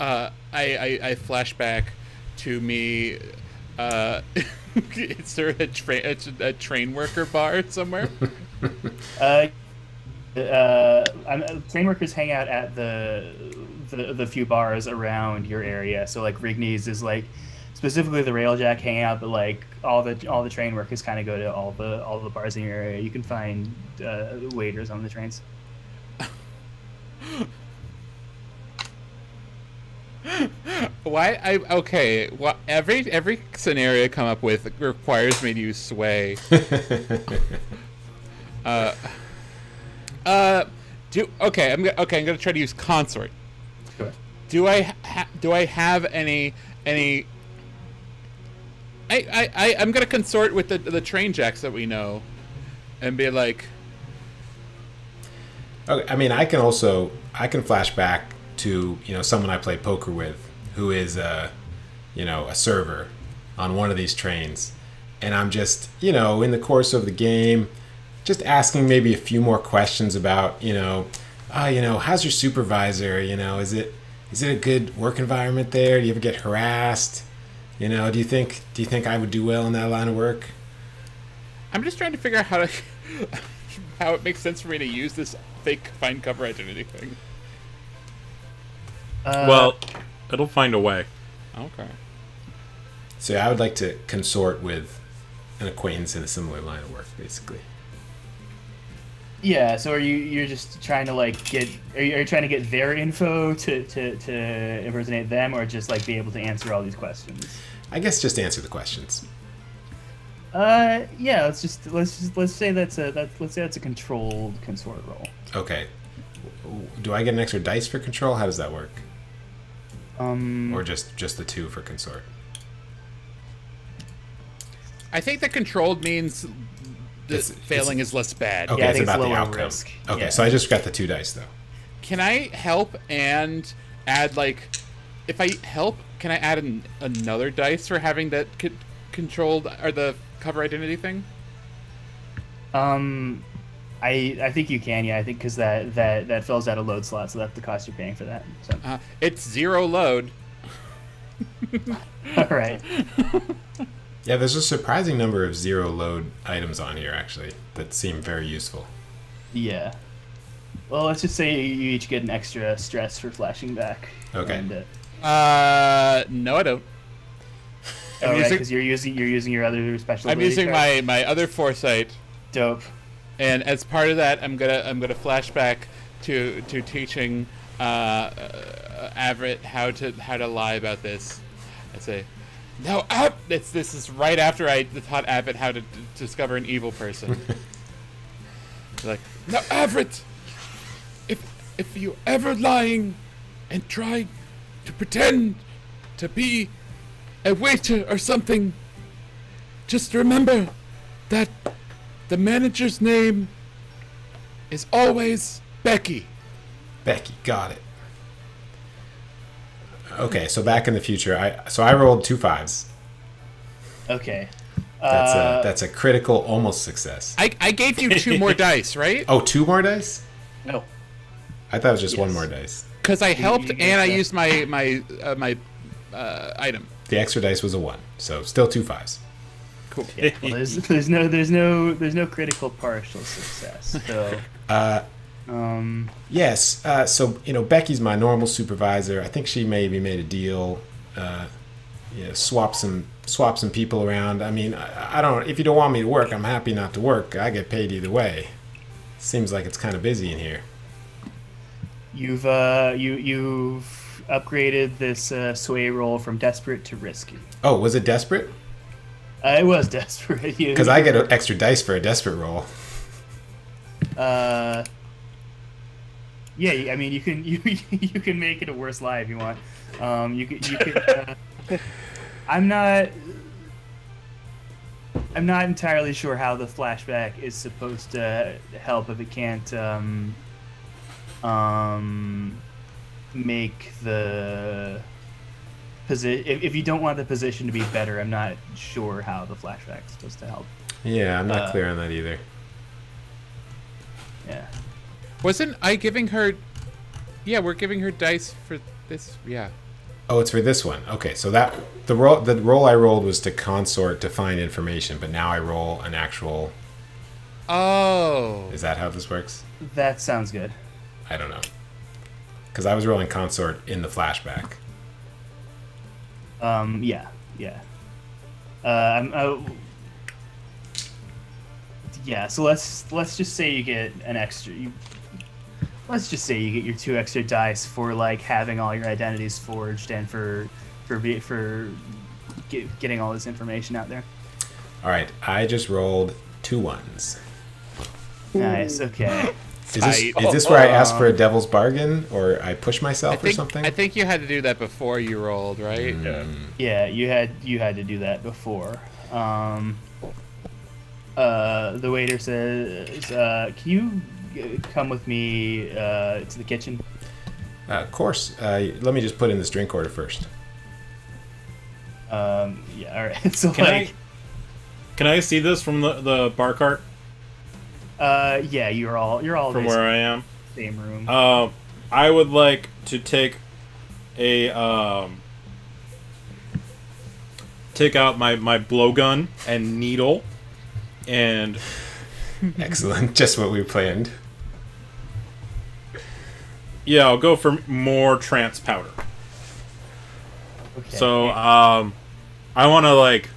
I flash back to me. Is there a train worker bar somewhere? Train workers hang out at the few bars around your area. So like Rigny's is like specifically the Railjack hangout, but like all the train workers kind of go to all the bars in your area. You can find waiters on the trains. Why? Okay. Well, every scenario I come up with requires me to use sway. Okay. I'm gonna try to use consort. Sure. Do I have any? I'm gonna consort with the train jacks that we know, and be like. Okay, I mean, I can flash back to someone I played poker with, who is a server on one of these trains, and I'm just in the course of the game, just asking maybe a few more questions about how's your supervisor? Is it a good work environment there? Do you ever get harassed? Do you think I would do well in that line of work? I'm just trying to figure out how it makes sense for me to use this fake find cover identity thing. Well, it'll find a way. Okay. So I would like to consort with an acquaintance in a similar line of work, basically. Yeah. So you're just trying to are you trying to get their info to impersonate them, or just be able to answer all these questions? I guess just answer the questions. Yeah. Let's say that's a controlled consort roll. Okay. Do I get an extra dice for control? How does that work? Or just the 2 for consort? I think that controlled means that failing is less bad. Okay, Yeah, I it's think about it's the lower outcome. risk. Okay, Yeah. so I just got the 2 dice, though. Can I help and add if I help, can I add another dice for having that controlled or the cover identity thing? I think you can, yeah. I think because that fills out a load slot, so that's the cost you're paying for that. So. It's 0 load. All right. Yeah, there's a surprising number of 0 load items on here, actually, that seem very useful. Yeah. Well, let's just say you each get an extra stress for flashing back. Okay. And, No, I don't. oh, right, because you're using your other special. I'm ability using card? my other foresight, Dope. and as part of that, I'm gonna flash back to teaching Everett how to lie about this. I say, now, this is right after I taught Everett how to discover an evil person. Like, now, Everett, if you ever lying and try to pretend to be a waiter or something, just remember that the manager's name is always Becky. Becky, got it. Okay, so back in the future, I rolled 2 5s. Okay. That's a critical almost success. I gave you 2 more dice, right? Oh, 2 more dice? No. I thought it was just 1 Yes. more dice. Because I helped you and I get used my item. The extra dice was a 1, so still 2 5s. Cool. Well, there's no critical partial success. So. Yes. So Becky's my normal supervisor. I think she maybe made a deal. Swap some people around. I mean, I don't. If you don't want me to work, I'm happy not to work. I get paid either way. Seems like it's kind of busy in here. You've upgraded this sway roll from desperate to risky. Oh, was it desperate? It was desperate. Because I get an extra dice for a desperate roll. Yeah, I mean you can make it a worse lie if you want. You could. I'm not entirely sure how the flashback is supposed to help if it can't make the position. If you don't want the position to be better, I'm not sure how the flashback is supposed to help. Yeah, I'm not clear on that either. Yeah. Wasn't I giving her? Yeah, we're giving her dice for this. Yeah. Oh, it's for this one. Okay, so the roll I rolled was to consort to find information, but now I roll an actual. Oh. Is that how this works? That sounds good. I don't know. Because I was rolling consort in the flashback. Yeah. Yeah. So let's just say you get an extra. Let's just say you get your 2 extra dice for having all your identities forged and for getting all this information out there. All right, I just rolled 2 1s. Nice. Okay. Is this where I ask for a devil's bargain, or I push myself or something? I think you had to do that before you rolled, right? Yeah, you had to do that before. The waiter says, "Can you come with me to the kitchen?" Of course. Let me just put in this drink order first. Yeah. All right. So Can I see this from the bar cart yeah, you're all from where I am? same room. I would like to take take out my blowgun and needle, and Excellent. Just what we planned. yeah, I'll go for more trance powder. Okay. So I want to like.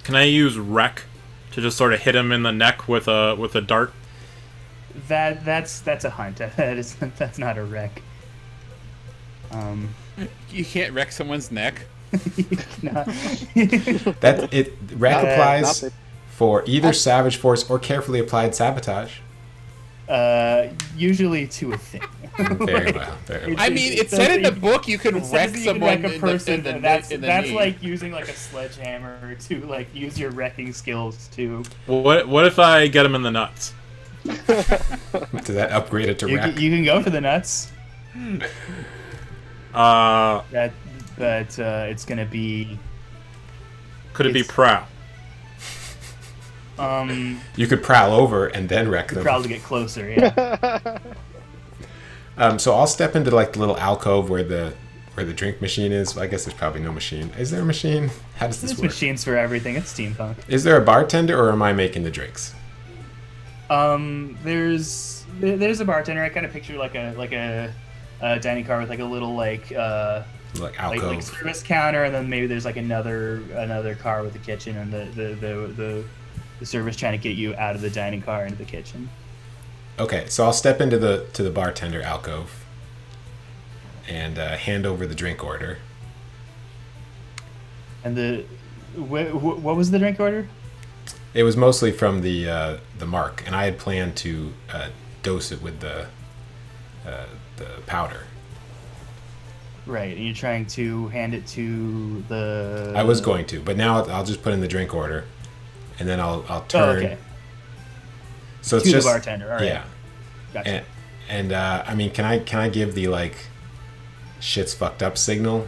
Can I use wreck to just sort of hit him in the neck with a dart? That's a hunt. That's not a wreck. You can't wreck someone's neck. No. That it wreck applies not for either savage force or carefully applied sabotage. Usually to a thing. Very well. Very well. I mean, it said in the book you could It says wreck that you can someone wreck a person. in the that's knee. like using like a sledgehammer to like use your wrecking skills to. What if I get him in the nuts? Does that upgrade it to You wreck? can go for the nuts. But it's gonna be. Could it be It's- prow? You could prowl over and then wreck them. Probably get closer. Yeah. So I'll step into like the little alcove where the drink machine is. I guess there's probably no machine. Is there a machine? How does this There's work? machines for everything. It's steampunk. Is there a bartender or am I making the drinks? There's a bartender. I kind of picture like a dining car with like a little like Alcove. like service counter, and then maybe there's like another car with a kitchen, and the service trying to get you out of the dining car into the kitchen. Okay, so I'll step into the bartender alcove and hand over the drink order. And what was the drink order? It was mostly from the mark, and I had planned to dose it with the powder. Right, and you're trying to hand it to the. I was going to, but now I'll just put in the drink order, and then I'll turn. Oh, okay. So it's To just the bartender. All right. yeah, Gotcha. and I mean, can I give the like shit's fucked up signal?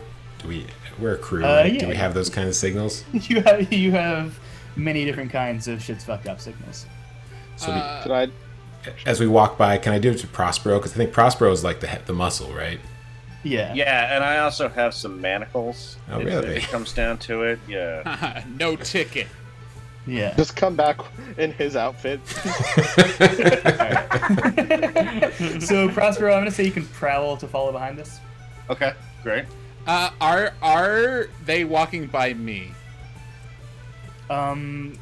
We're a crew, right? Yeah. Do we have those kind of signals? You have many different kinds of shit's fucked up signals. So Could I? as we walk by, can I do it to Prospero? Because I think Prospero is like the muscle, right? Yeah. Yeah, and I also have some manacles. Oh, if really? it comes down to it, yeah. No ticket. Yeah. Just come back in his outfit. So Prospero, I'm gonna say you can prowl to follow behind this. Okay, great. Are they walking by me? I'm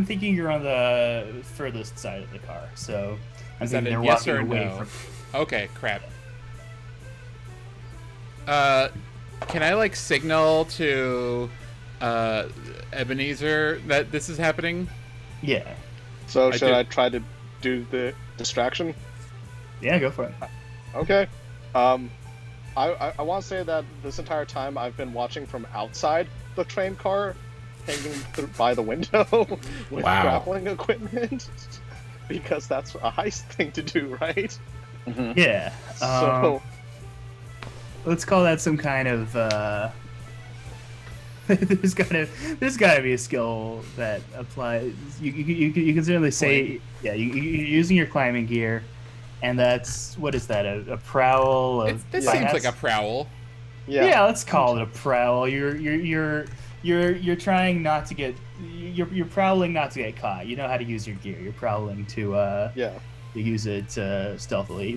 thinking you're on the furthest side of the car, so I'm Is that thinking a they're yes walking or away no? from. Okay, crap. Can I like signal to Ebenezer that this is happening? Yeah. So should do. I try to do the distraction? Yeah, go for it. Okay. I want to say that this entire time I've been watching from outside the train car, hanging by the window with Wow. grappling equipment, because that's a heist thing to do, right? Yeah. So Let's call that some kind of. There's gotta be a skill that applies. You can certainly say, yeah, you're using your climbing gear, and that's what is that? A prowl? This seems like a prowl. Yeah, let's call it a prowl. You're trying not to get. You're prowling not to get caught. You know how to use your gear. You're prowling to yeah. to use it stealthily.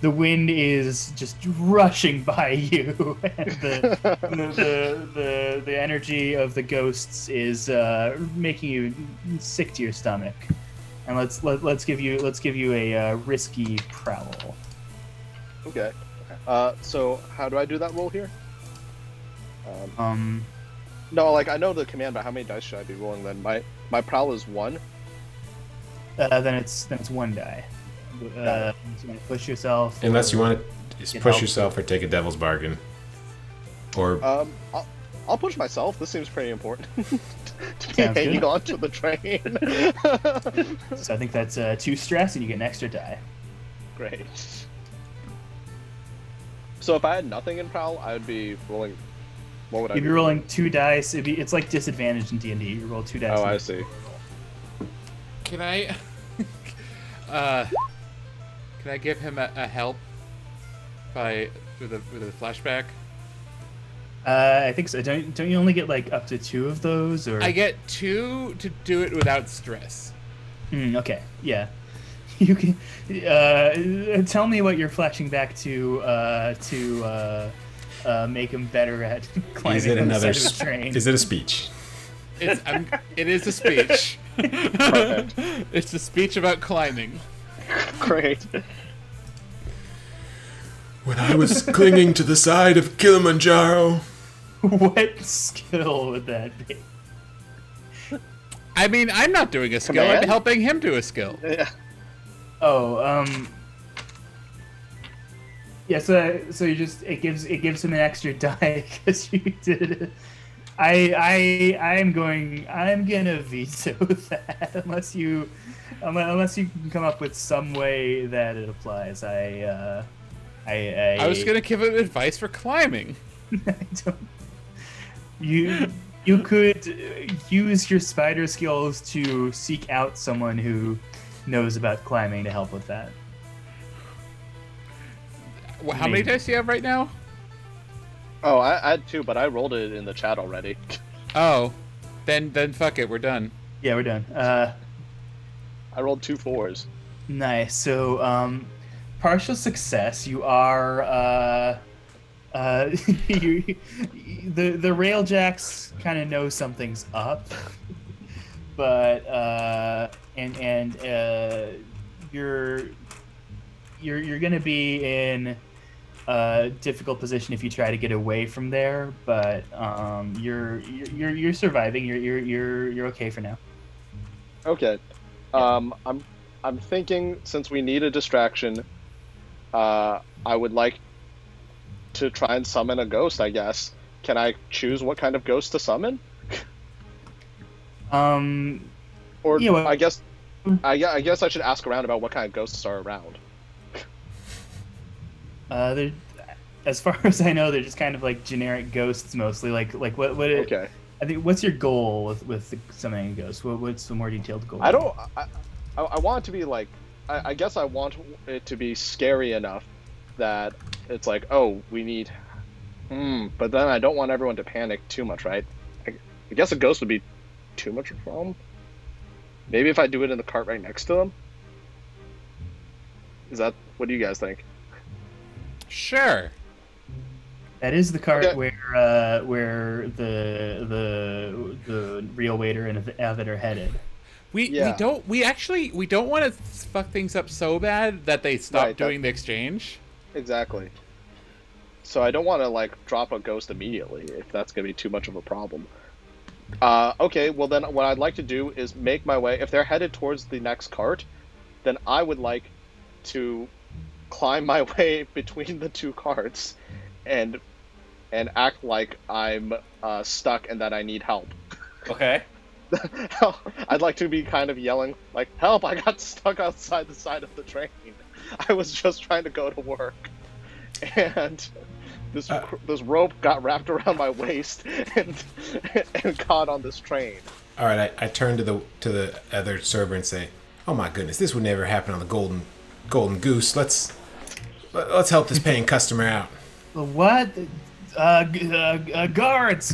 The wind is just rushing by you, and the energy of the ghosts is making you sick to your stomach. And let's give you a risky prowl. Okay. So how do I do that roll here? No, like I know the command, but how many dice should I be rolling then? My prowl is 1. Then it's one die. You want to push yourself. Unless you or- want to just Get push help. yourself or take a devil's bargain. Or I'll push myself. This seems pretty important. To be Sounds hanging good. onto the train. So I think that's 2 stress, and you get an extra die. Great. So if I had nothing in prowl, I would be rolling. What would I? If you're rolling 2 dice, it's like disadvantage in D&D. You roll 2 dice. Oh, I see. Can I? Can I give him a help with a flashback? I think so. Don't you only get like up to 2 of those, or? I get 2 to do it without stress. Okay. Yeah. You can tell me what you're flashing back to make him better at climbing. Is it another the train. Is it a speech? It is a speech. Perfect. It's a speech about climbing. Great. When I was clinging to the side of Kilimanjaro. What skill would that be? I mean, I'm not doing a skill. Command? I'm helping him do a skill. Yeah. Oh, yeah. So you just it gives him an extra die because you did it. I'm gonna veto that unless you can come up with some way that it applies. I was gonna give him advice for climbing. I don't. You could use your spider skills to seek out someone who knows about climbing to help with that. How many dice do you have right now? Oh, I had 2, but I rolled it in the chat already. Oh, then fuck it, we're done. Yeah, we're done. I rolled 2 4s. Nice. So, partial success. You are the Railjacks kind of know something's up, but you're gonna be in a difficult position if you try to get away from there. But you're surviving. You're okay for now. Okay. I'm thinking since we need a distraction, I would like to try and summon a ghost, I guess. Can I choose what kind of ghost to summon? Or yeah, well, I guess I guess I should ask around about what kind of ghosts are around. As far as I know, they're just kind of like generic ghosts mostly. Like what? Okay. I think what's your goal with summoning a ghost? What's the more detailed goal? I want it to be like I guess I want it to be scary enough that it's like, oh, we need but then I don't want everyone to panic too much, right? I guess a ghost would be too much of a problem. Maybe if I do it in the cart right next to them? What do you guys think? Sure. That is the cart Okay. where the real waiter and Avid are headed. We Yeah. don't want to fuck things up so bad that they stop Right, doing the exchange. Exactly. So I don't want to like drop a ghost immediately if that's gonna be too much of a problem. Okay, well then what I'd like to do is make my way. If they're headed towards the next cart, then I would like to climb my way between the 2 carts and act like I'm stuck and that I need help. Okay. I'd like to be kind of yelling like, "Help! I got stuck outside the side of the train. I was just trying to go to work, and this rope got wrapped around my waist and caught on this train." All right, I turn to the other server and say, "Oh my goodness, this would never happen on the Golden Goose. Let's help this paying customer out." What? Guards!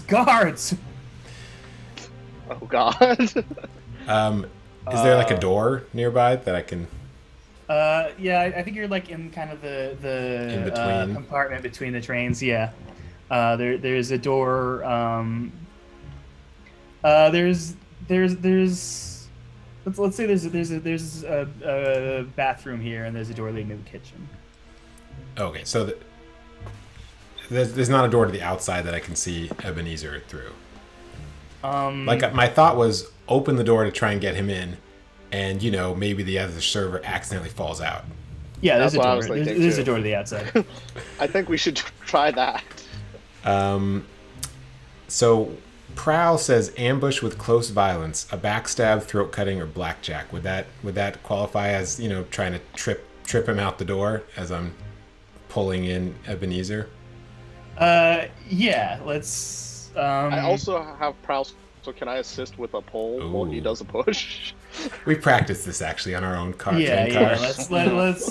Oh God. Is there like a door nearby that I can? Yeah, I think you're like in kind of the In between? compartment between the trains. Yeah, there's a door. There's let's say there's a bathroom here, and there's a door leading to the kitchen. Okay, so there's not a door to the outside that I can see Ebenezer through. Like my thought was open the door to try and get him in, and maybe the other server accidentally falls out. Yeah, there's That's what I a was door. thinking, There's too. a door to the outside. I think we should try that. So Prowl says ambush with close violence, a backstab, throat cutting, or blackjack. Would that qualify as trying to trip him out the door as I'm pulling in Ebenezer? Yeah. Let's. I also have prowl, so can I assist with a pull while he Ooh. does a push? We practiced this actually on our own car. Yeah, train yeah. car.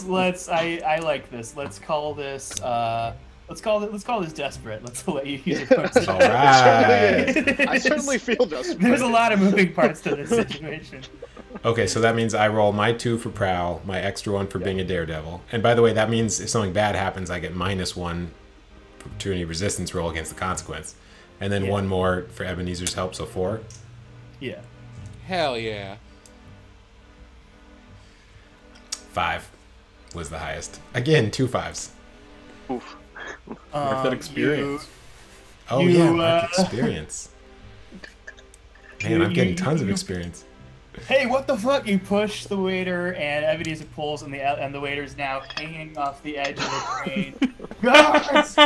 Let's. I like this. Let's call this. Let's call this desperate. Let's let you use it. All right. I certainly feel desperate. There's a lot of moving parts to this situation. Okay, so that means I roll my 2 for prowl, my extra 1 for being a daredevil. And by the way, that means if something bad happens, I get -1 to any resistance roll against the consequence. And then 1 more for Ebenezer's help, so 4. Yeah. Hell yeah. 5 was the highest. Again, 2 5s. Oof. Worth that experience. Oh You, yeah, mark experience. Man, I'm getting tons of you- experience. Hey, what the fuck? You push the waiter, and Ebenezer pulls, and the waiter's now hanging off the edge of the train. Guards!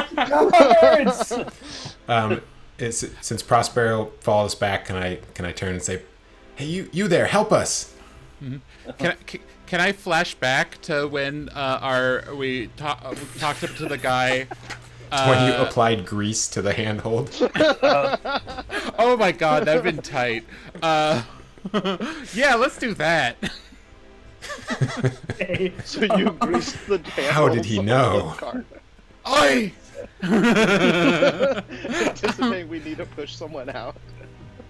Guards! Since Prospero followed us back, can I turn and say, "Hey, you there? Help us!" Can I flash back to when we talked up to the guy? When you applied grease to the handhold. Oh my god, that'd been tight. Yeah, let's do that. Hey, So you greased the How did he know? Oi! Anticipating we need to push someone out.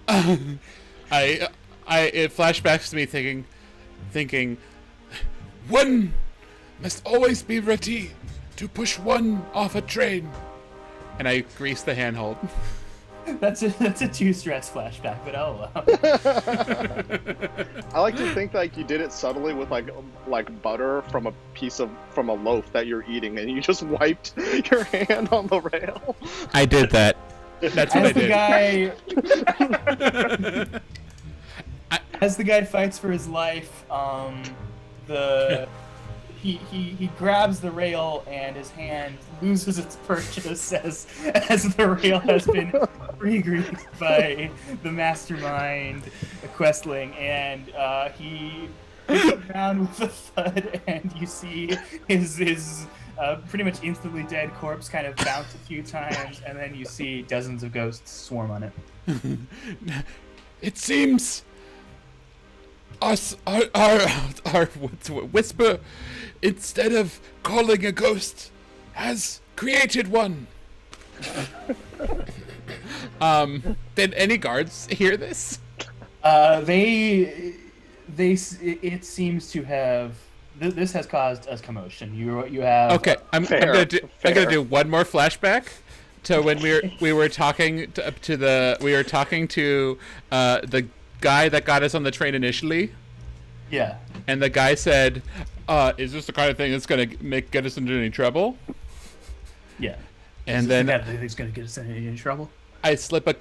It flashbacks to me thinking, one must always be ready to push one off a train. And I grease the handhold. that's a 2 stress flashback, but oh well. I like to think like you did it subtly with like butter from a loaf that you're eating, and you just wiped your hand on the rail. I did that. That's what I did. As the guy fights for his life, he grabs the rail and his hand loses its purchase as the rail has been re-greased by the mastermind questling, and he hits the ground with a thud, and you see his pretty much instantly dead corpse kind of bounce a few times, and then you see dozens of ghosts swarm on it. It seems our whisper, instead of calling a ghost, has created one. Did any guards hear this? It seems to have. This has caused a commotion. You have. Okay, I'm gonna do one more flashback to when we were talking to the guy that got us on the train initially. Yeah. And the guy said, "Is this the kind of thing that's gonna get us into any trouble?" Yeah. And then he's gonna get us in any trouble. I slip a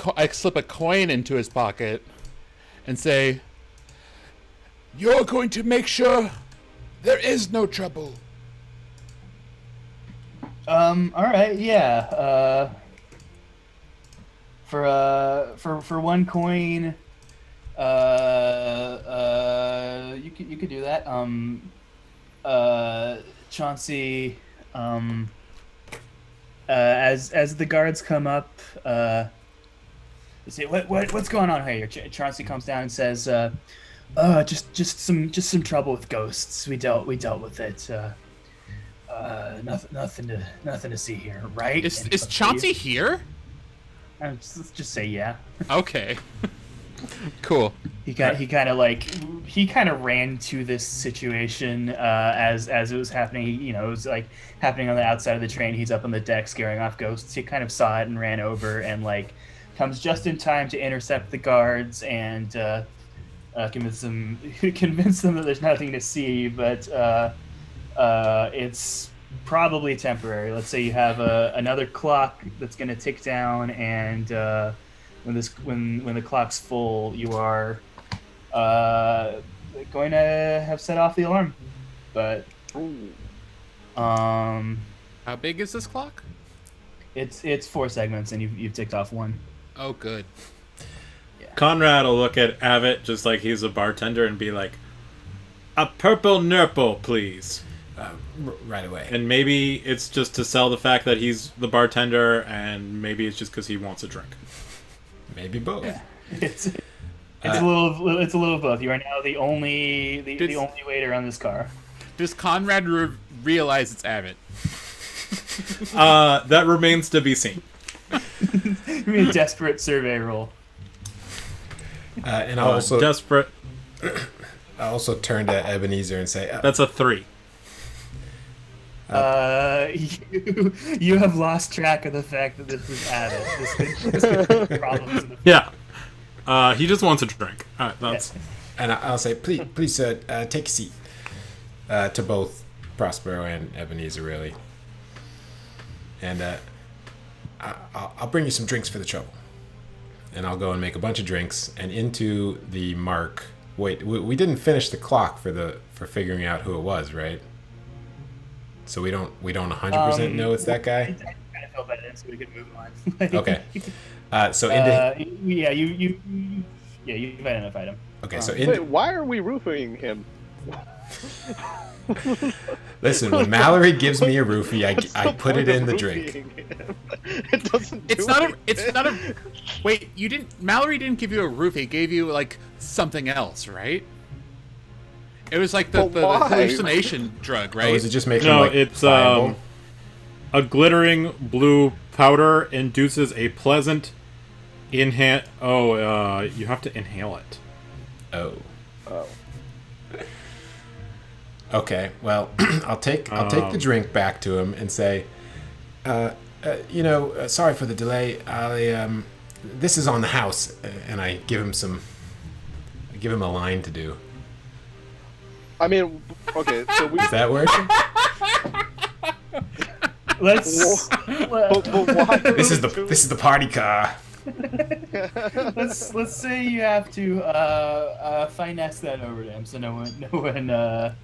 coin into his pocket and say, "You're going to make sure there is no trouble." All right. Yeah. For 1 coin, you could do that. Chauncey, as the guards come up, they say, what's going on here? Chauncey comes down and says, just some trouble with ghosts. We dealt with it. Nothing to see here, right? Is Chauncey here? Let's just say yeah. Okay. Cool. He kind of ran to this situation as it was happening. You know, it was like happening on the outside of the train. He's up on the deck scaring off ghosts. He kind of saw it and ran over and like comes just in time to intercept the guards and convince them that there's nothing to see, but it's probably temporary. Let's say you have another clock that's going to tick down, and when the clock's full, you are going to have set off the alarm. But how big is this clock? It's 4 segments, and you've ticked off 1. Oh, good. Yeah. Conrad will look at Avit just like he's a bartender and be like, "A purple nurple, please." Right away. And maybe it's just to sell the fact that he's the bartender, and maybe it's just because he wants a drink. Maybe both. Yeah. It's a little of both. You are now the only only waiter on this car. Does Conrad realize it's Abbott? That remains to be seen. Give me a desperate survey roll. And I'll also desperate. I also turn to Ebenezer and say, That's a 3. You have lost track of the fact that this was Abbott. This could be problems in the Yeah. He just wants a drink. That's. and I'll say, please, sir, take a seat. To both Prospero and Ebenezer, really. And I'll bring you some drinks for the trouble. And I'll go and make a bunch of drinks. And into the mark. Wait, we didn't finish the clock for figuring out who it was, right? So we don't 100% know it's that guy. I kind of felt better, so we could move on. Okay. So into you've identified him. okay. So Wait, why are we roofing him? Listen, when Mallory gives me a roofie, I put it in the drink. It doesn't. It's not a. Wait, you didn't. Mallory didn't give you a roofie. He gave you like something else, right? It was like the hallucination drug, right? Oh, is it just making No, like it's pliable? a glittering blue powder induces a pleasant inhale. Oh, you have to inhale it. Oh. Oh. Okay. Well, I'll take the drink back to him and say, sorry for the delay. This is on the house, and I give him a line to do. I mean, okay, so we. Does that work? Let's But why This is the party car. let's say you have to finesse that over to him, so no one.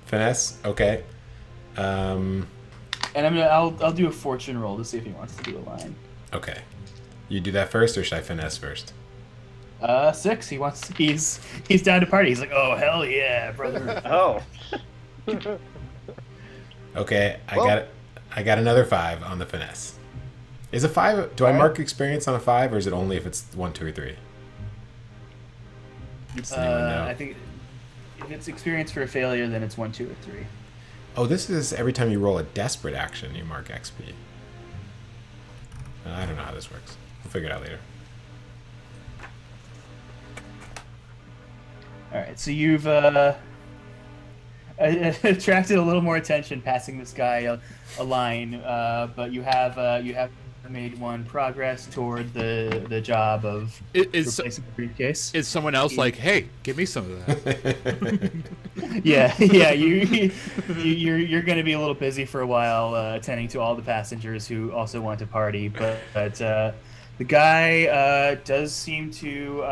Finesse. Okay. And I'll do a fortune roll to see if he wants to do a line. Okay. You do that first, or should I finesse first? 6. He's down to party. He's like, oh hell yeah, brother. Oh. Okay, I got another 5 on the finesse. Is a 5? Do I mark experience on a 5, or is it only if it's 1, 2, or 3? Does anyone know? I think if it's experience for a failure, then it's 1, 2, or 3. Oh, this is every time you roll a desperate action, you mark XP. I don't know how this works. We'll figure it out later. All right, so you've attracted a little more attention passing this guy a line, but you have made one progress toward the job of replacing the briefcase. Is someone else like, hey, give me some of that? Yeah, you're going to be a little busy for a while attending to all the passengers who also want to party, but the guy does seem to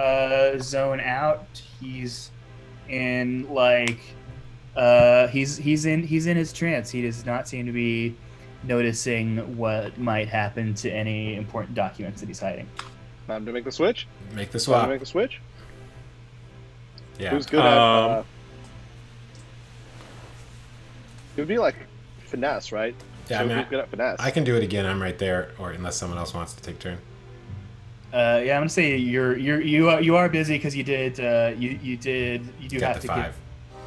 zone out. He's in he's in his trance. He does not seem to be noticing what might happen to any important documents that he's hiding. Time to make the switch. Make the Time swap. to make the switch. Yeah. Who's good at? It would be like finesse, right? Yeah, So I mean, who's good at finesse? I can do it again. I'm right there, or unless someone else wants to take a turn. I'm gonna say you are busy because you do Got have the to 5. give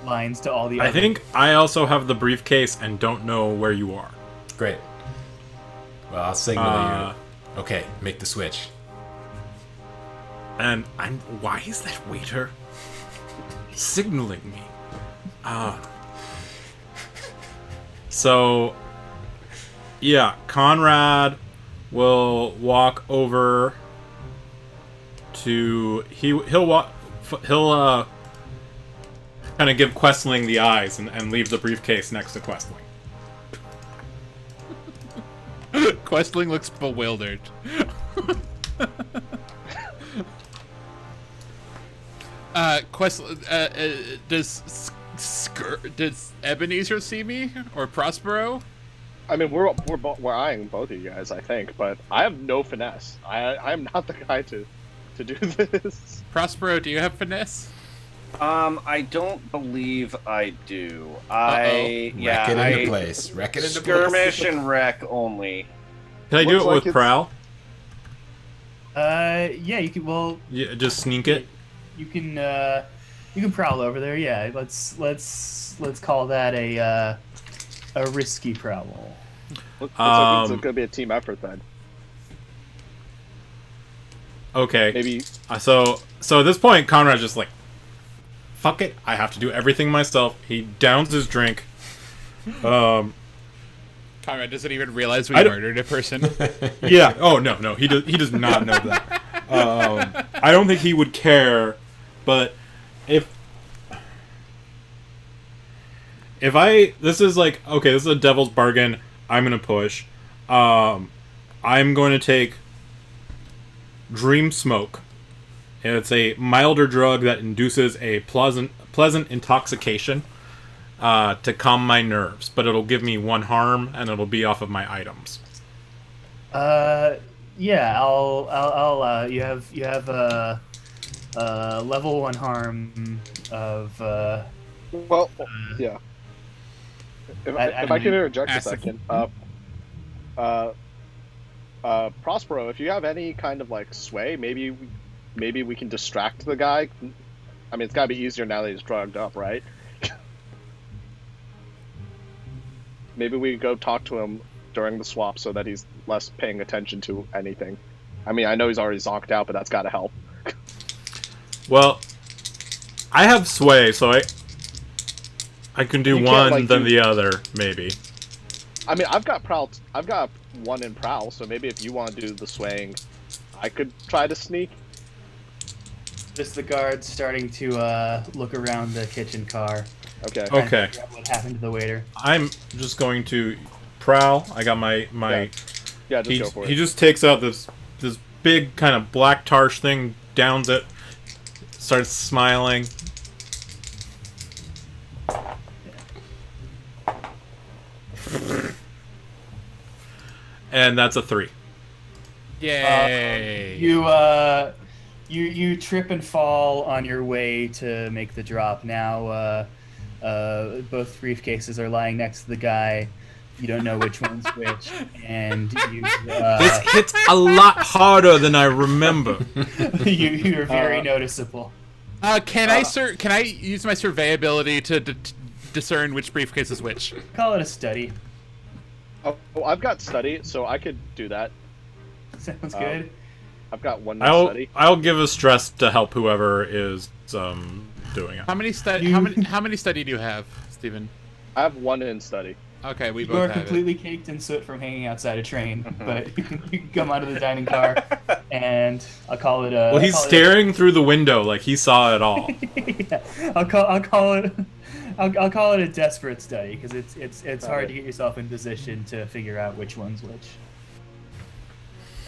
lines to all the. I other... think I also have the briefcase and don't know where you are. Great. Well, I'll signal you. Okay, make the switch. And why is that waiter signaling me? So, yeah, Conrad will walk over to he'll kind of give Questling the eyes and leave the briefcase next to Questling. Questling looks bewildered. Does Ebenezer see me or Prospero? I mean, we're eyeing both of you guys, I think, but I have no finesse. I'm not the guy to do this. Prospero, do you have finesse? I don't believe I do. Wreck it into place. Wreck it into place. Skirmish and wreck only. Can I do Looks it like with it's- prowl? Yeah, you can. Well, Yeah, just sneak it. you can prowl over there. Yeah, let's call that a risky prowl. Looks like it's gonna be a team effort then. Okay. Maybe So at this point, Conrad's just like, fuck it. I have to do everything myself. He downs his drink. Conrad doesn't even realize we I don't- murdered a person. Yeah. Oh no. He does not know that. I don't think he would care. But if this is like, okay, this is a devil's bargain. I'm gonna push. I'm going to take Dream Smoke. And it's a milder drug that induces a pleasant intoxication to calm my nerves, but it'll give me 1 harm and it'll be off of my items. Yeah, I'll you have level 1 harm of well, yeah. If I can interject a acid. second, Prospero, if you have any kind of like sway, maybe we can distract the guy. I mean, it's gotta be easier now that he's drugged up, right? Maybe we go talk to him during the swap so that he's less paying attention to anything. I mean, I know he's already zonked out, but that's gotta help. Well, I have sway, so I can do You can't, one, like, then do- the other, maybe. I mean, I've got prowl. I've got 1 in prowl, so maybe if you want to do the swaying, I could try to sneak. just the guards starting to look around the kitchen car. Okay. trying to Okay. figure out what happened to the waiter? I'm just going to prowl. I got my Yeah, just go for he it. just takes out this big kind of black tarsh thing, downs it, starts smiling. And that's a 3. Yay! You trip and fall on your way to make the drop. Now, both briefcases are lying next to the guy. You don't know which one's which, and This hits a lot harder than I remember. you're very noticeable. Can I use my surveyability to discern which briefcase is which? Call it a study. Oh, I've got study, so I could do that. Sounds good. I've got 1 more study. I'll give a stress to help whoever is doing it. How many study do you have, Steven? I have 1 in study. Okay, we You are both have completely caked in soot from hanging outside a train, but you can come out of the dining car, and I'll call it a. Well, he's staring through the window like he saw it all. Yeah, I'll call it a desperate study because it's hard to get yourself in position to figure out which one's which.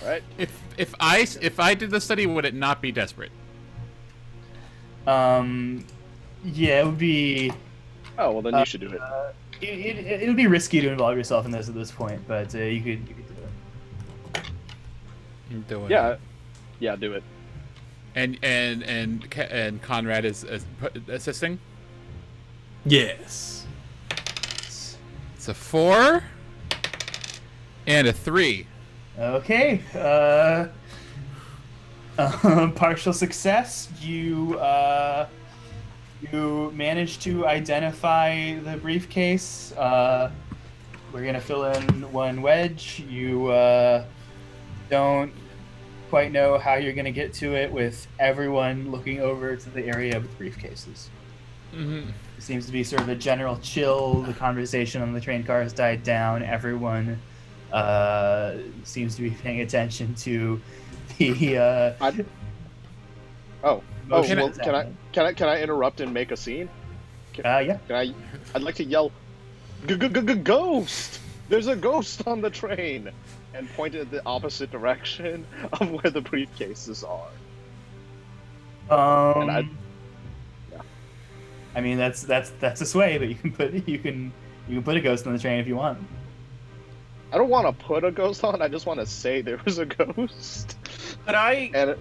All right. If I did the study, would it not be desperate? Yeah, it would be. Oh well, then you should do it. It would be risky to involve yourself in this at this point, but you could do it. Do it. Yeah, do it. And Conrad is assisting. Yes. It's a 4 and a 3. Okay. Partial success. You managed to identify the briefcase. We're gonna fill in 1 wedge. You don't quite know how you're gonna get to it with everyone looking over to the area of the briefcases. Mm-hmm. It seems to be sort of a general chill. The conversation on the train car has died down. Everyone seems to be paying attention to the. Oh, motion well, that's can I happening. interrupt and make a scene? Yeah. I'd like to yell, "Ghost! There's a ghost on the train!" and point it the opposite direction of where the briefcases are. And I mean that's a sway, but you can put a ghost on the train if you want. I don't want to put a ghost on. I just want to say there was a ghost. Could I And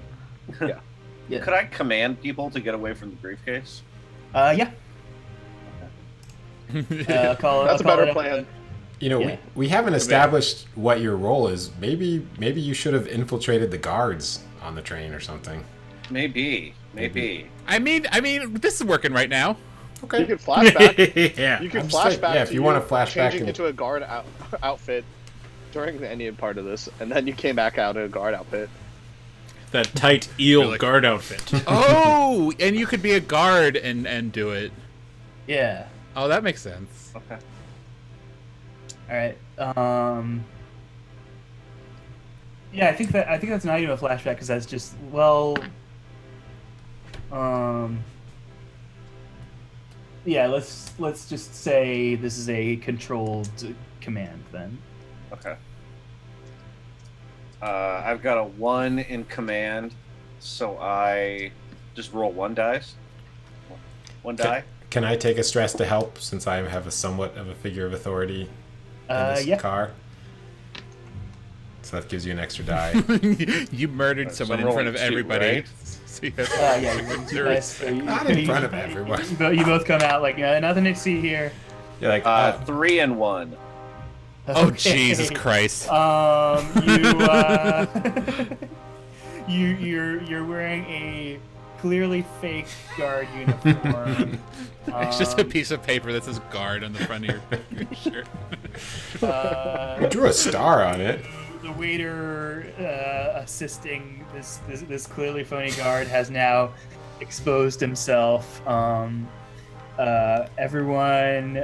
Yeah. could I command people to get away from the briefcase? Yeah. Call That's a call better it plan. You know, Yeah. we haven't established what your role is. Maybe you should have infiltrated the guards on the train or something. Maybe. I mean, this is working right now. Okay. You could flashback. Yeah. You could I'm just saying, flashback. yeah, if to you want to flashback changing and- into a guard outfit during the Indian part of this, and then you came back out in a guard outfit. That tight eel Really? guard outfit. Oh, and you could be a guard and do it. Yeah. Oh, that makes sense. Okay. All right. Yeah, I think that's not even a flashback because that's just yeah. Let's just say this is a controlled command then. Okay. I've got a 1 in command, so I just roll 1 dice. One die. Can I take a stress to help since I have a somewhat of a figure of authority in this Yeah. car? So that gives you an extra die. You murdered So someone I'm in front of rolling 2, everybody. right? So you have Yeah, you're rolling 2 dice. So Not in front of everyone. You both come out like nothing to see here. You're like, 3 and 1. Oh, Okay. Jesus Christ. You're wearing a clearly fake guard uniform. It's just a piece of paper that says guard on the front of your shirt. you drew a star on it. The waiter assisting this clearly phony guard has now exposed himself. Everyone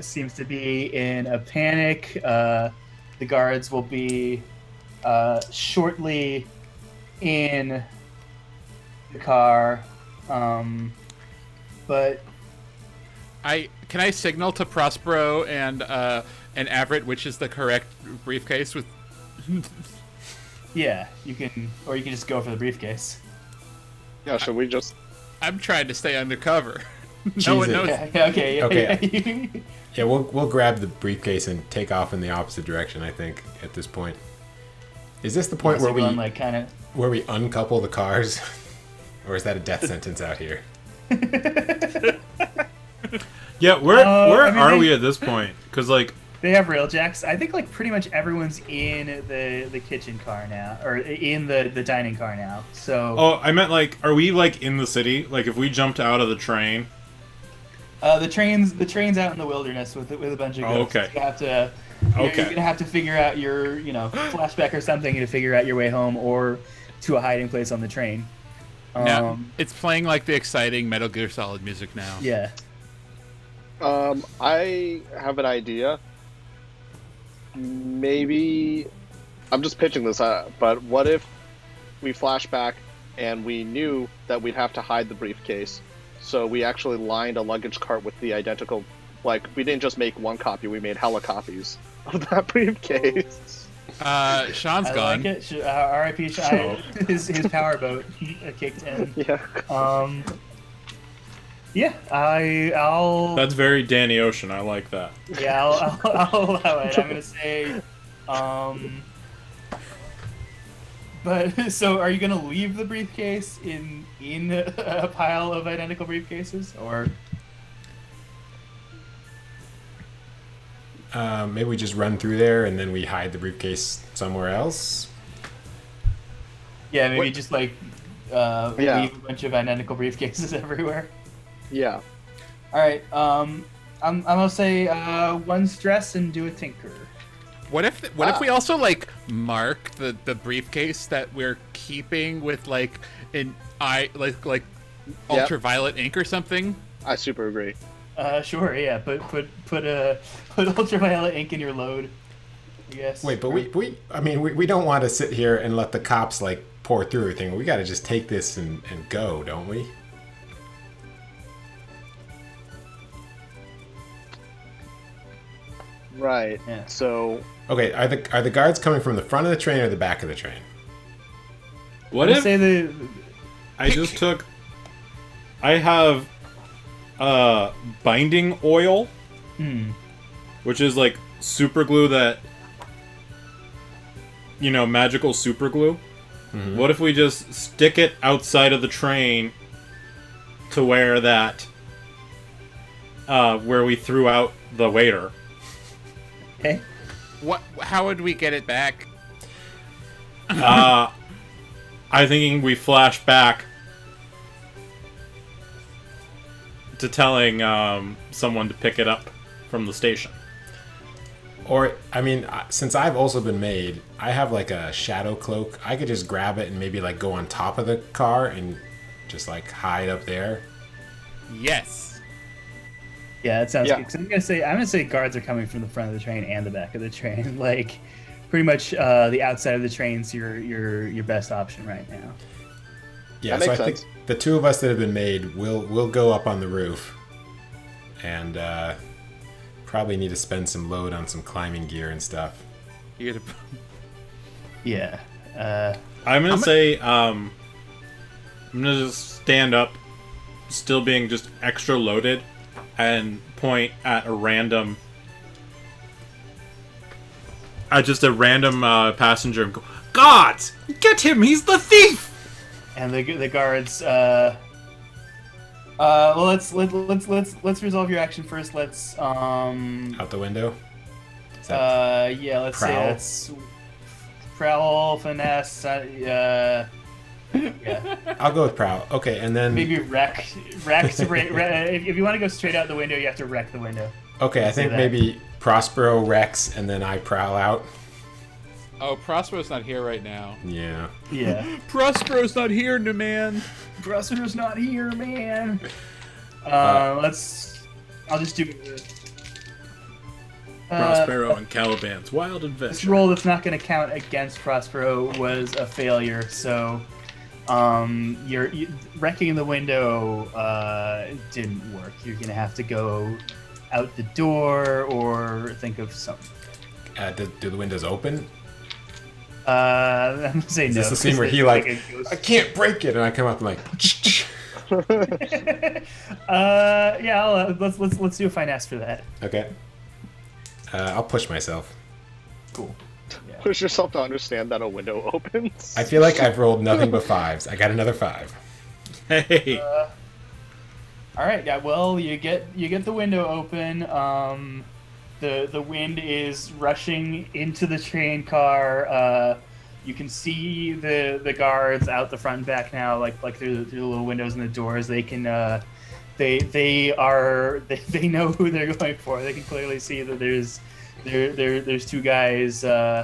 seems to be in a panic. The guards will be shortly in the car, but Can I signal to Prospero and Everett which is the correct briefcase with? yeah, you can just go for the briefcase. Yeah, should we just? I'm trying to stay undercover. No one Jesus. knows. Yeah, okay. Okay. Yeah, we'll grab the briefcase and take off in the opposite direction. I think at this point. Is this the point where we like kind of? where we uncouple the cars, or is that a death sentence out here? Yeah, where I mean, are we at this point? Because like, They have rail jacks. I think like pretty much everyone's in the kitchen car now, or in the dining car now. So oh, I meant like, are we like in the city? Like, if we jumped out of the train? the train's out in the wilderness with a bunch of Oh, ghosts. okay. You have to. You're gonna have to figure out your flashback or something to figure out your way home or to a hiding place on the train. Now it's playing like the exciting Metal Gear Solid music now. Yeah. I have an idea. Maybe I'm just pitching this, but what if we flash back and we knew that we'd have to hide the briefcase, so we actually lined a luggage cart with the identical. Like, we didn't just make one copy; we made hella copies of that briefcase. Sean's I gone. like it. R.I.P. Sean. His powerboat kicked in. Yeah. Yeah, I'll. That's very Danny Ocean. I like that. Yeah, I'll allow it. I'm gonna say, But so, are you gonna leave the briefcase in a pile of identical briefcases, or? Maybe we just run through there and then we hide the briefcase somewhere else. Yeah, maybe What- just like Yeah. leave a bunch of identical briefcases everywhere. Yeah. All right. I'm gonna say 1 stress and do a tinker. What if we also like mark the briefcase that we're keeping with like an like ultraviolet ink or something? I super agree. Sure. Yeah. Put ultraviolet ink in your load. Yes. Wait, but we don't want to sit here and let the cops like pour through everything. We got to just take this and go, don't we? Right. Yeah. So Okay, are the guards coming from the front of the train or the back of the train? What Let's if say the I just took? I have binding oil, which is like super glue that magical super glue. Mm-hmm. What if we just stick it outside of the train to where that where we threw out the waiter. Okay. What? How would we get it back? I'm thinking we flash back to telling someone to pick it up from the station. Or, I mean, since I've also been made, I have like a shadow cloak. I could just grab it and maybe like go on top of the car and just like hide up there. Yes. Yeah, that sounds Yeah. good. 'Cause I'm gonna say guards are coming from the front of the train and the back of the train. Like, pretty much the outside of the train's your best option right now. Yeah, That so I makes think sense. the two of us that have been made, we'll go up on the roof, and probably need to spend some load on some climbing gear and stuff. You gotta. Yeah. I'm gonna say, I'm gonna just stand up, still being just extra loaded, and point at a random, passenger and go, "Gods, get him! He's the thief!" And the guards. Well, let's resolve your action first. Let's Out the window? Is that yeah, let's prowl? say that's prowl, finesse. Yeah, I'll go with prowl. Okay, and then maybe wreck. If you want to go straight out the window, you have to wreck the window. okay, I think that. maybe Prospero wrecks, and then I prowl out. Oh, Prospero's not here right now. Yeah. Yeah. Prospero's not here, no man. Prospero's not here, man. I'll just do. Prospero and Caliban's wild This adventure. roll that's not going to count against Prospero was a failure, so you wrecking the window didn't work. You're going to have to go out the door or think of something. Do the windows open? I'm going to say Is no. this the scene 'cause where it's he like, a ghost. I can't break it, and I come up and like, Yeah, let's do a finesse for that. okay. I'll push myself. Cool. Yeah. Push yourself to understand that a window opens. I feel like I've rolled nothing but 5s. I got another 5. Hey, All right. Yeah. Well, you get the window open. The wind is rushing into the train car. You can see the guards out the front and back now, like through the little windows and the doors. They can they know who they're going for. They can clearly see that there's two guys trying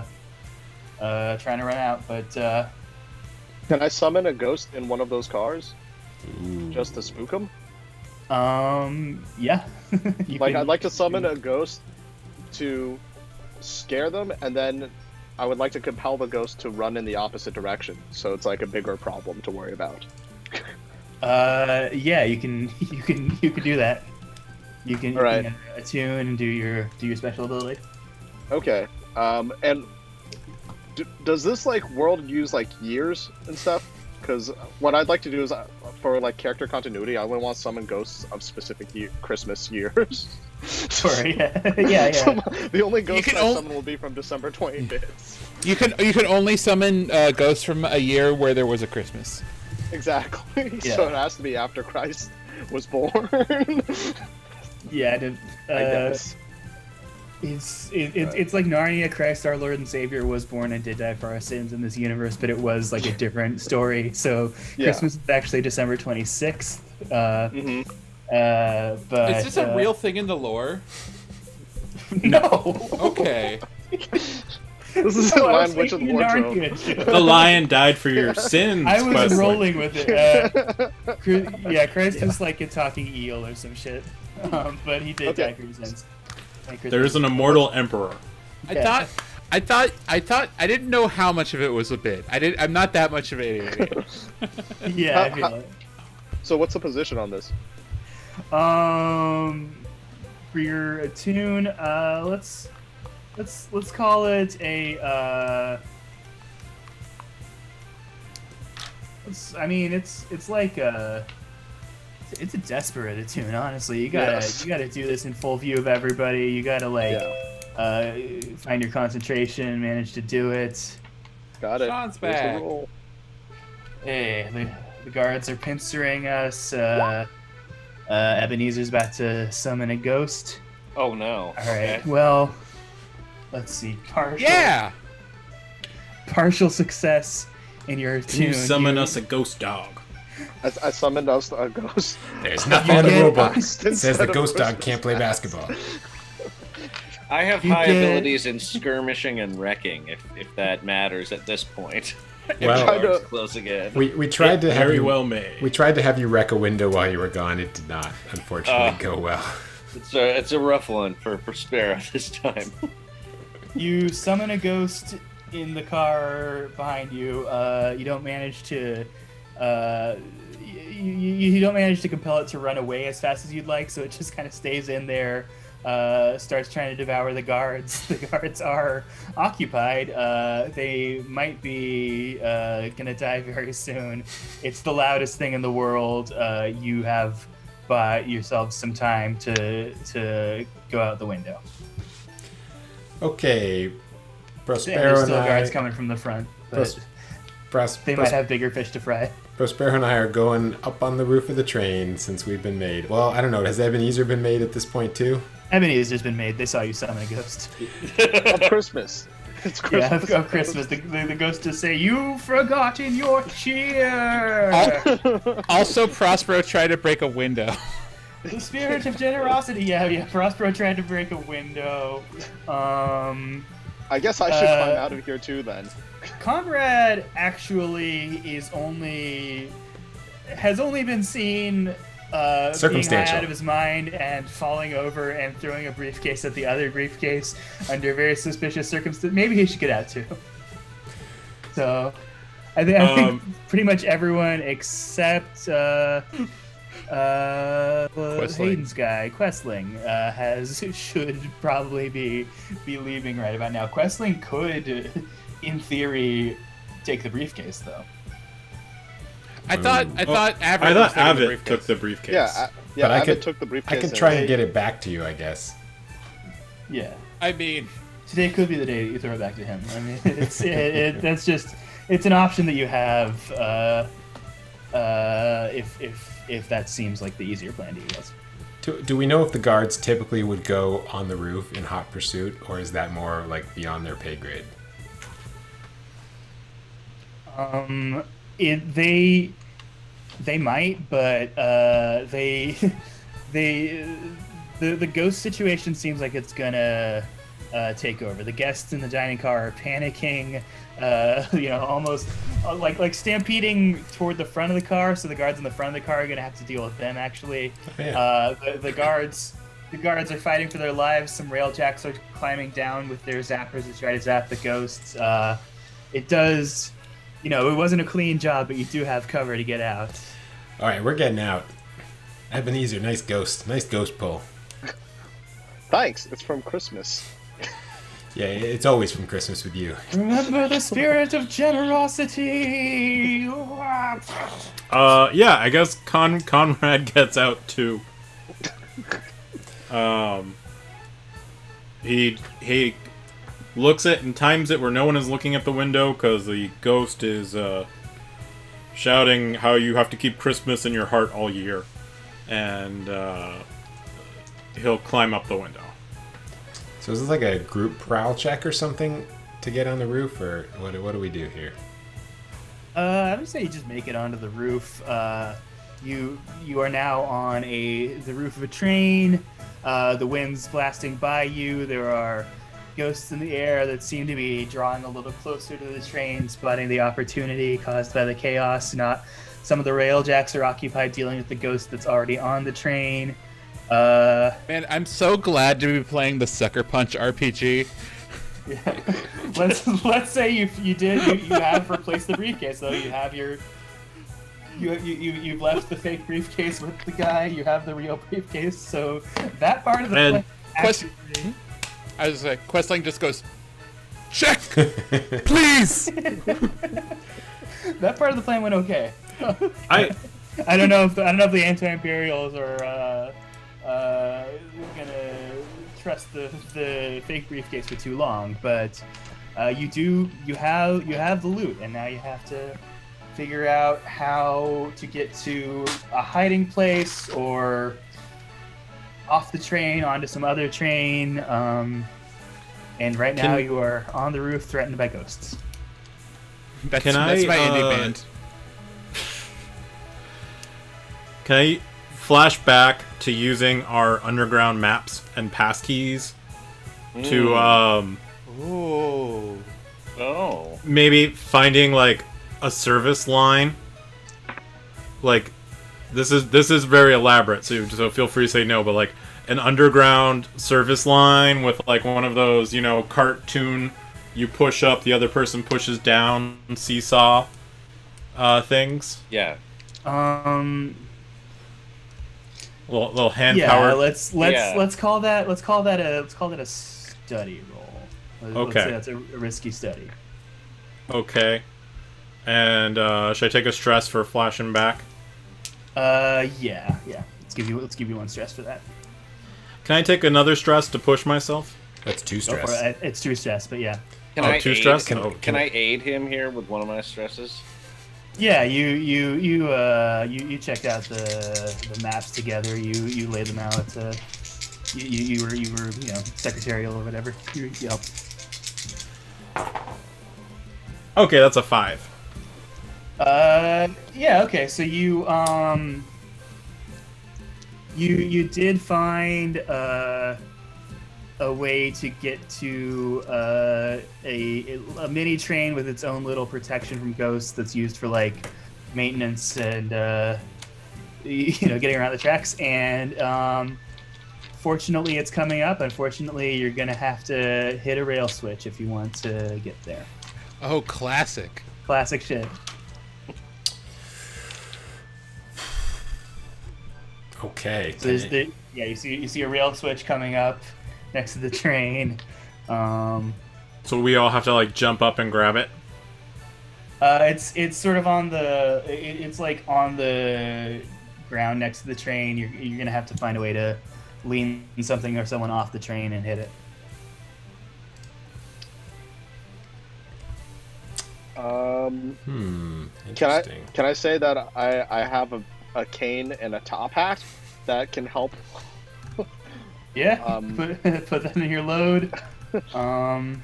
to run out. But Can I summon a ghost in one of those cars just to spook them? yeah. You Like, can- I'd like to summon a ghost to scare them, and then I would like to compel the ghost to run in the opposite direction, so it's like a bigger problem to worry about. Yeah, you can do that. You can, All right. you can attune and do your special ability. Okay. And does this like world use like years and stuff? Because what I'd like to do is for like character continuity, I would want to summon ghosts of specific Christmas years. Sure. Yeah. Yeah. So the only ghost can I al- summon will be from December 25th. You can only summon ghosts from a year where there was a Christmas. Exactly. Yeah. So it has to be after Christ was born. Yeah. I guess. It's like Narnia. Christ, our Lord and Savior, was born and did die for our sins in this universe, but it was like a different story. So Yeah. Christmas is actually December 26th. hmm But Is this a real thing in the lore? No. Okay. This is No, a I Lion was Witch of the thinking Wardrobe. Narnia joke. the lion died for your sins. I was Questling. rolling with it. Yeah, Christ is like a talking eel or some shit. But he did Okay. die for his sins. There's an immortal emperor. I thought I didn't know how much of it was a bit. I'm not that much of an idiot. Yeah, I feel it. So what's the position on this? For your attune, let's call it a it's like it's a desperate attune, honestly. You gotta do this in full view of everybody. You gotta find your concentration, manage to do it. Got it. Sean's Here's the back. roll. Hey, the guards are pincering us. Ebenezer's about to summon a ghost. Oh no. All right. Well, let's see. Partial success in your Can you tune. summon us a ghost dog? I summoned us a ghost. There's nothing in the get rulebook. ice It says instead the of ghost dog Christmas can't play past. basketball. I have You high get- abilities in skirmishing and wrecking, if that matters at this point. Well, Try to- Doors close again. We tried to have Very you, well made. We tried to have you wreck a window while you were gone. It did not, unfortunately, go well. It's a rough one for Sparrow this time. You summon a ghost in the car behind you. You don't manage to. You don't manage to compel it to run away as fast as you'd like, so it just kind of stays in there. Starts trying to devour the guards. The guards are occupied. They might be gonna die very soon. It's the loudest thing in the world. You have bought yourselves some time to go out the window. Okay, And Prospero there's and still guards I. coming from the front, but they might Pros- have bigger fish to fry. Prospero and I are going up on the roof of the train since we've been made. Well, I don't know. Has Ebenezer been made at this point too? Ebenezer's been made. They saw you summon a ghost. Of Christmas. It's Yeah, Christmas. of Christmas. The ghost to say, "You've forgotten your cheer." Also, Prospero tried to break a window. The spirit of generosity. Yeah. Prospero tried to break a window. I guess I should climb out of here too then. Conrad actually has only been seen being high Circumstantial. out of his mind and falling over and throwing a briefcase at the other briefcase under very suspicious circumstances. Maybe he should get out too. So, I think pretty much everyone except Hayden's guy, Questling, should probably be leaving right about now. Questling could, in theory, take the briefcase though. I thought Avid I was thought taking the Avid briefcase. took the briefcase. Yeah, But I Avid could- took the briefcase. I could and try they- and get it back to you, I guess. Yeah. I mean, Today could be the day that you throw it back to him. I mean, it's an option that you have if that seems like the easier plan to you guys. Do we know if the guards typically would go on the roof in hot pursuit, or is that more like beyond their pay grade? They might, but the ghost situation seems like it's gonna take over. The guests in the dining car are panicking, almost like stampeding toward the front of the car. So the guards in the front of the car are gonna have to deal with them. Actually, Yeah. the guards are fighting for their lives. Some railjacks are climbing down with their zappers to try to zap the ghosts. It does. It wasn't a clean job, but you do have cover to get out. All right, we're getting out. Ebenezer, nice ghost pull. Thanks. It's from Christmas. Yeah, it's always from Christmas with you. Remember the spirit of generosity. Yeah, I guess Conrad gets out too. He looks it and times it where no one is looking at the window because the ghost is shouting how you have to keep Christmas in your heart all year, and he'll climb up the window. So is this like a group prowl check or something to get on the roof, or what do we do here? I would say you just make it onto the roof. You are now on the roof of a train. The wind's blasting by you. There are ghosts in the air that seem to be drawing a little closer to the train, spotting the opportunity caused by the chaos. Some of the railjacks are occupied dealing with the ghost that's already on the train. man, I'm so glad to be playing the Sucker Punch RPG. Yeah. Let's say you have replaced the briefcase though. You have you've left the fake briefcase with the guy. You have the real briefcase. So that part of the And plan Quest- actually, I was like, Questling just goes, check, please. that part of the plan went okay. I I don't know if the anti-imperials are gonna trust the fake briefcase for too long, but you have the loot, and now you have to figure out how to get to a hiding place or off the train onto some other train. And right now you are on the roof, threatened by ghosts. That's my indie band. Can I flash back to using our underground maps and passkeys to maybe finding like a service line? Like this is very elaborate, so feel free to say no, but like an underground service line with like one of those, cartoon, you push up, the other person pushes down seesaw things. Yeah. Little hand powered. Let's call that a study roll. Okay. Let's say that's a risky study. Okay. And should I take a stress for flashing back? Yeah. Let's give you one stress for that. Can I take another stress to push myself? That's 2 Go stress. for it. It's 2 stress, but yeah. Can I 2 aid, stress? Can I aid him here with one of my stresses? Yeah, you checked out the maps together. You laid them out. You were secretarial or whatever. You helped. Okay, that's a 5. Yeah. Okay. So you did find a way to get to a mini train with its own little protection from ghosts that's used for like maintenance and getting around the tracks. And fortunately, it's coming up. Unfortunately, you're gonna have to hit a rail switch if you want to get there. Oh, classic. Classic shit. Okay. So you see a rail switch coming up next to the train. So we all have to like jump up and grab it. It's sort of on it's like on the ground next to the train. You're gonna have to find a way to lean something or someone off the train and hit it. Interesting. Can I say that I have a cane and a top hat that can help? Yeah. Put that in your load. I'll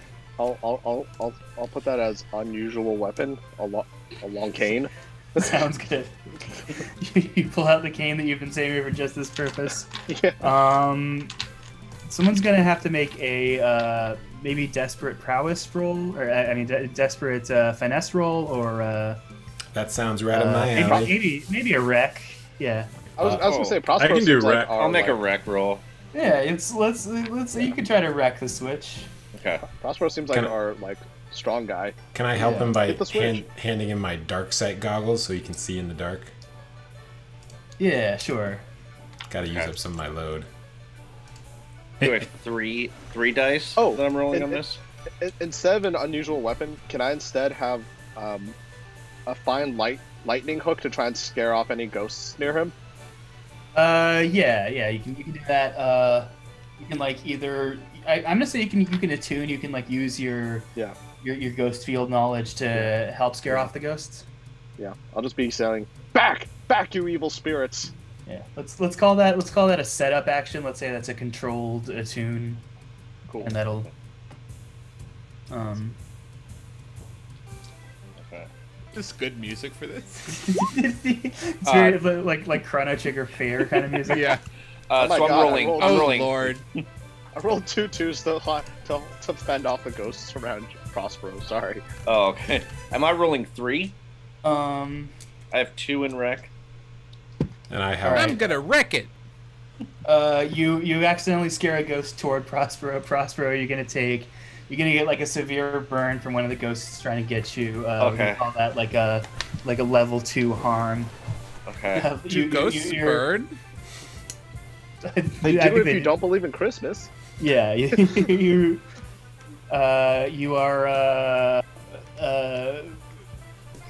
put that as unusual weapon, a long cane. Sounds good. You pull out the cane that you've been saving for just this purpose. Yeah. Someone's gonna have to make a maybe desperate prowess roll, or desperate finesse roll, or that sounds right in my alley. maybe a wreck. Yeah. I was gonna say Prospero. I can do seems like wreck. I'll make a wreck roll. Yeah. Let's you can try to wreck the switch. Okay. Prospero seems like our strong guy. Can I help him by Hit the switch. handing him my dark sight goggles so he can see in the dark? Yeah, sure. Gotta use up some of my load. Do I have three dice Oh, that I'm rolling on this? Instead of an unusual weapon, can I instead have a fine lightning hook to try and scare off any ghosts near him? Yeah, you can do that. You can like either I'm gonna say you can attune. You can like use your ghost field knowledge to help scare off the ghosts. Yeah, I'll just be saying, back, you evil spirits. Yeah, let's call that a setup action. Let's say that's a controlled attune. Cool. And that'll Okay. Just good music for this. it's very like Chrono Trigger Fair kind of music. Yeah. Oh my So God, I'm rolling. Oh, I'm rolling. Lord. I rolled 2 2s to fend off the ghosts around Prospero. Sorry. Oh, okay. Am I rolling 3? Um. I have 2 in wreck. And I have. I'm gonna wreck it. You accidentally scare a ghost toward Prospero. Prospero, you're gonna get like a severe burn from one of the ghosts trying to get you. Okay. We call that like a level 2 harm. Okay. Do ghosts burn? They do if you don't believe in Christmas. Yeah, you are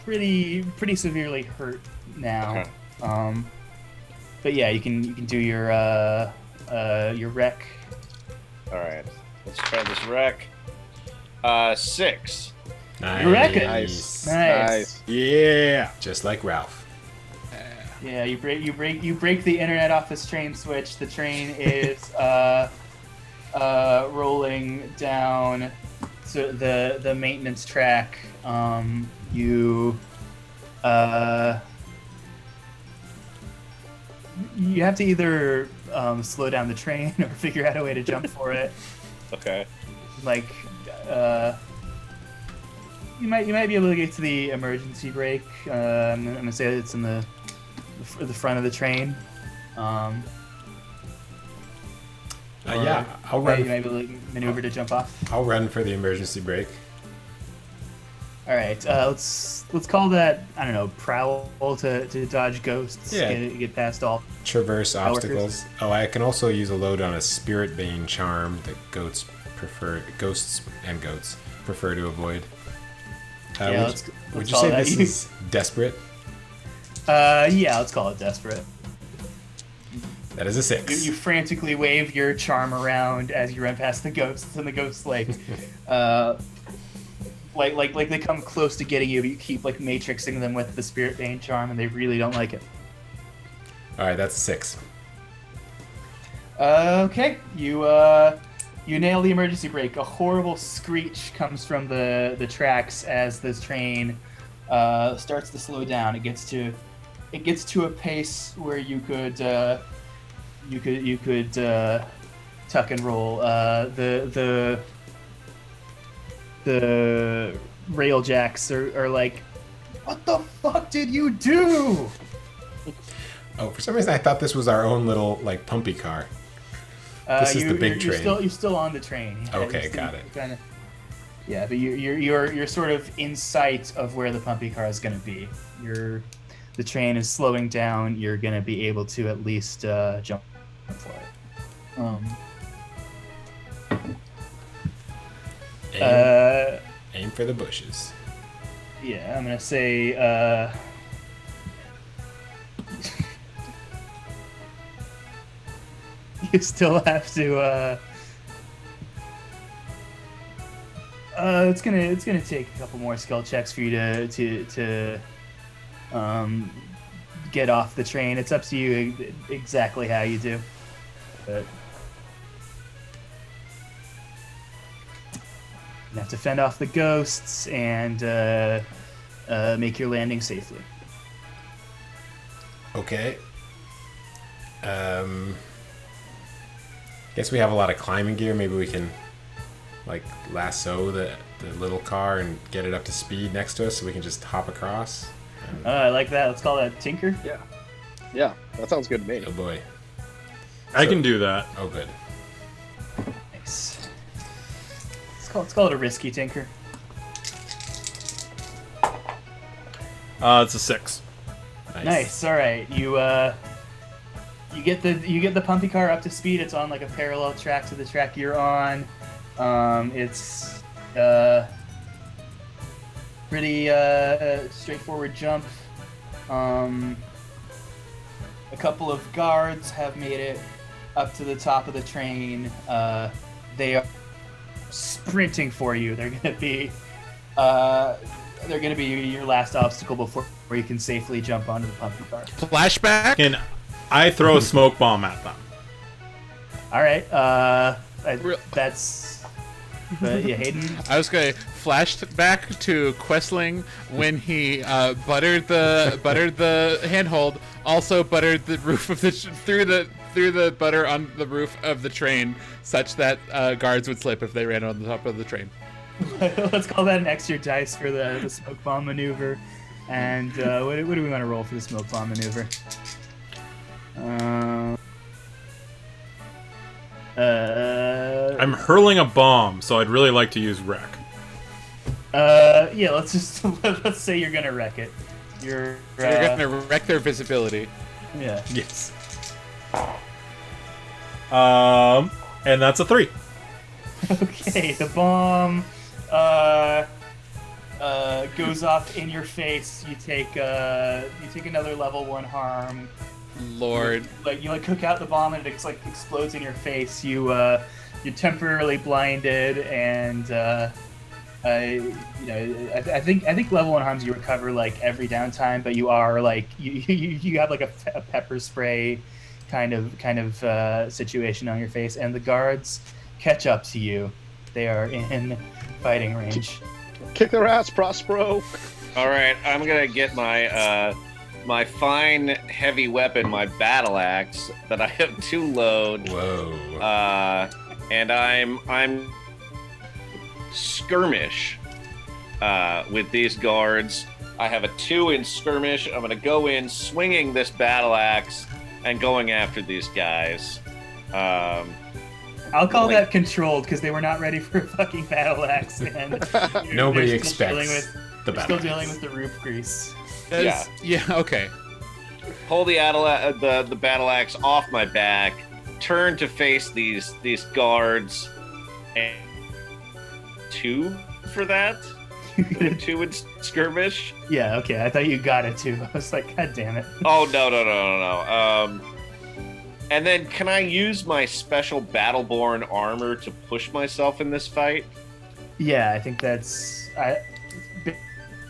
pretty severely hurt now. Okay. But yeah, you can do your wreck. All right. Let's try this wreck. 6. Nice. You wreck it. Nice. Nice. Yeah. Just like Ralph. Yeah, you break the internet off this train switch. The train is rolling down to the maintenance track. You have to either slow down the train or figure out a way to jump for it. Okay. Like you might be able to get to the emergency brake. I'm gonna say it's in the front of the train. Yeah, I'll You run. might be able to maneuver to jump off. I'll run for the emergency brake. All right, let's call that, I don't know, prowl to dodge ghosts. Yeah. Get past all. Traverse Coworkers. obstacles. Oh, I can also use a load on a Spirit Bane charm that ghosts and goats prefer to avoid. Yeah, would let's would you call say that this is desperate? Yeah, let's call it desperate. That is a 6. You frantically wave your charm around as you run past the ghosts, and the ghosts like they come close to getting you, but you keep like matrixing them with the Spirit Bane charm, and they really don't like it. All right, that's a 6. Okay, you nail the emergency brake. A horrible screech comes from the tracks as this train starts to slow down. It gets to a pace where you could tuck and roll. The rail jacks are like, what the fuck did you do? Oh, for some reason I thought this was our own little like pumpy car. This is the big train. You're still on the train. Yeah, Okay, you're still got it. Kinda, yeah, but you're sort of in sight of where the pumpy car is going to be. The train is slowing down. You're going to be able to at least jump for it. Aim for the bushes. Yeah, I'm gonna say. You still have to. It's gonna take a couple more skill checks for you to get off the train. It's up to you exactly how you do. But you have to fend off the ghosts and make your landing safely. Okay. Guess we have a lot of climbing gear. Maybe we can like lasso the little car and get it up to speed next to us so we can just hop across. I like that. Let's call that Tinker. Yeah, that sounds good to me. Oh boy. I can do that. Oh good. Nice. Let's call it a risky Tinker. It's a 6. Nice. All right. You get the pumpy car up to speed. It's on like a parallel track to the track you're on. It's pretty straightforward jump. A couple of guards have made it up to the top of the train. They are sprinting for you. They're gonna be your last obstacle before you can safely jump onto the pumpy car. Flashback. Can I throw a smoke bomb at them? All right. That's. But yeah, Hayden. I was going to flash back to Questling when he buttered the handhold, also buttered the roof of the through the butter on the roof of the train, such that guards would slip if they ran on the top of the train. Let's call that an extra dice for the smoke bomb maneuver. And what do we want to roll for the smoke bomb maneuver? I'm hurling a bomb, so I'd really like to use wreck. Yeah, let's say you're gonna wreck it. You're gonna wreck their visibility. Yeah. Yes. And that's a 3. Okay, the bomb goes off in your face. You take another level 1 harm. Lord. You cook out the bomb and it explodes in your face. You're temporarily blinded and you know, I think level 1 harms you recover like every downtime, but you are like you have like a pepper spray kind of situation on your face, and the guards catch up to you. They are in fighting range. Kick their ass, Prospero. All right, I'm gonna get my my fine heavy weapon, my battle axe that I have 2 load. Whoa. And I'm skirmish with these guards. I have a 2 in skirmish. I'm gonna go in swinging this battle axe and going after these guys. I'll call that controlled because they were not ready for a fucking battle axe, and Nobody expects the battle. Still dealing with the roof grease. Yeah. Okay. Pull the battle axe off my back. Turn to face these guards. And 2 for that. 2 in skirmish. Yeah. Okay. I thought you got it too. I was like, God damn it. Oh no. And then can I use my special Battleborn armor to push myself in this fight? Yeah, I think that's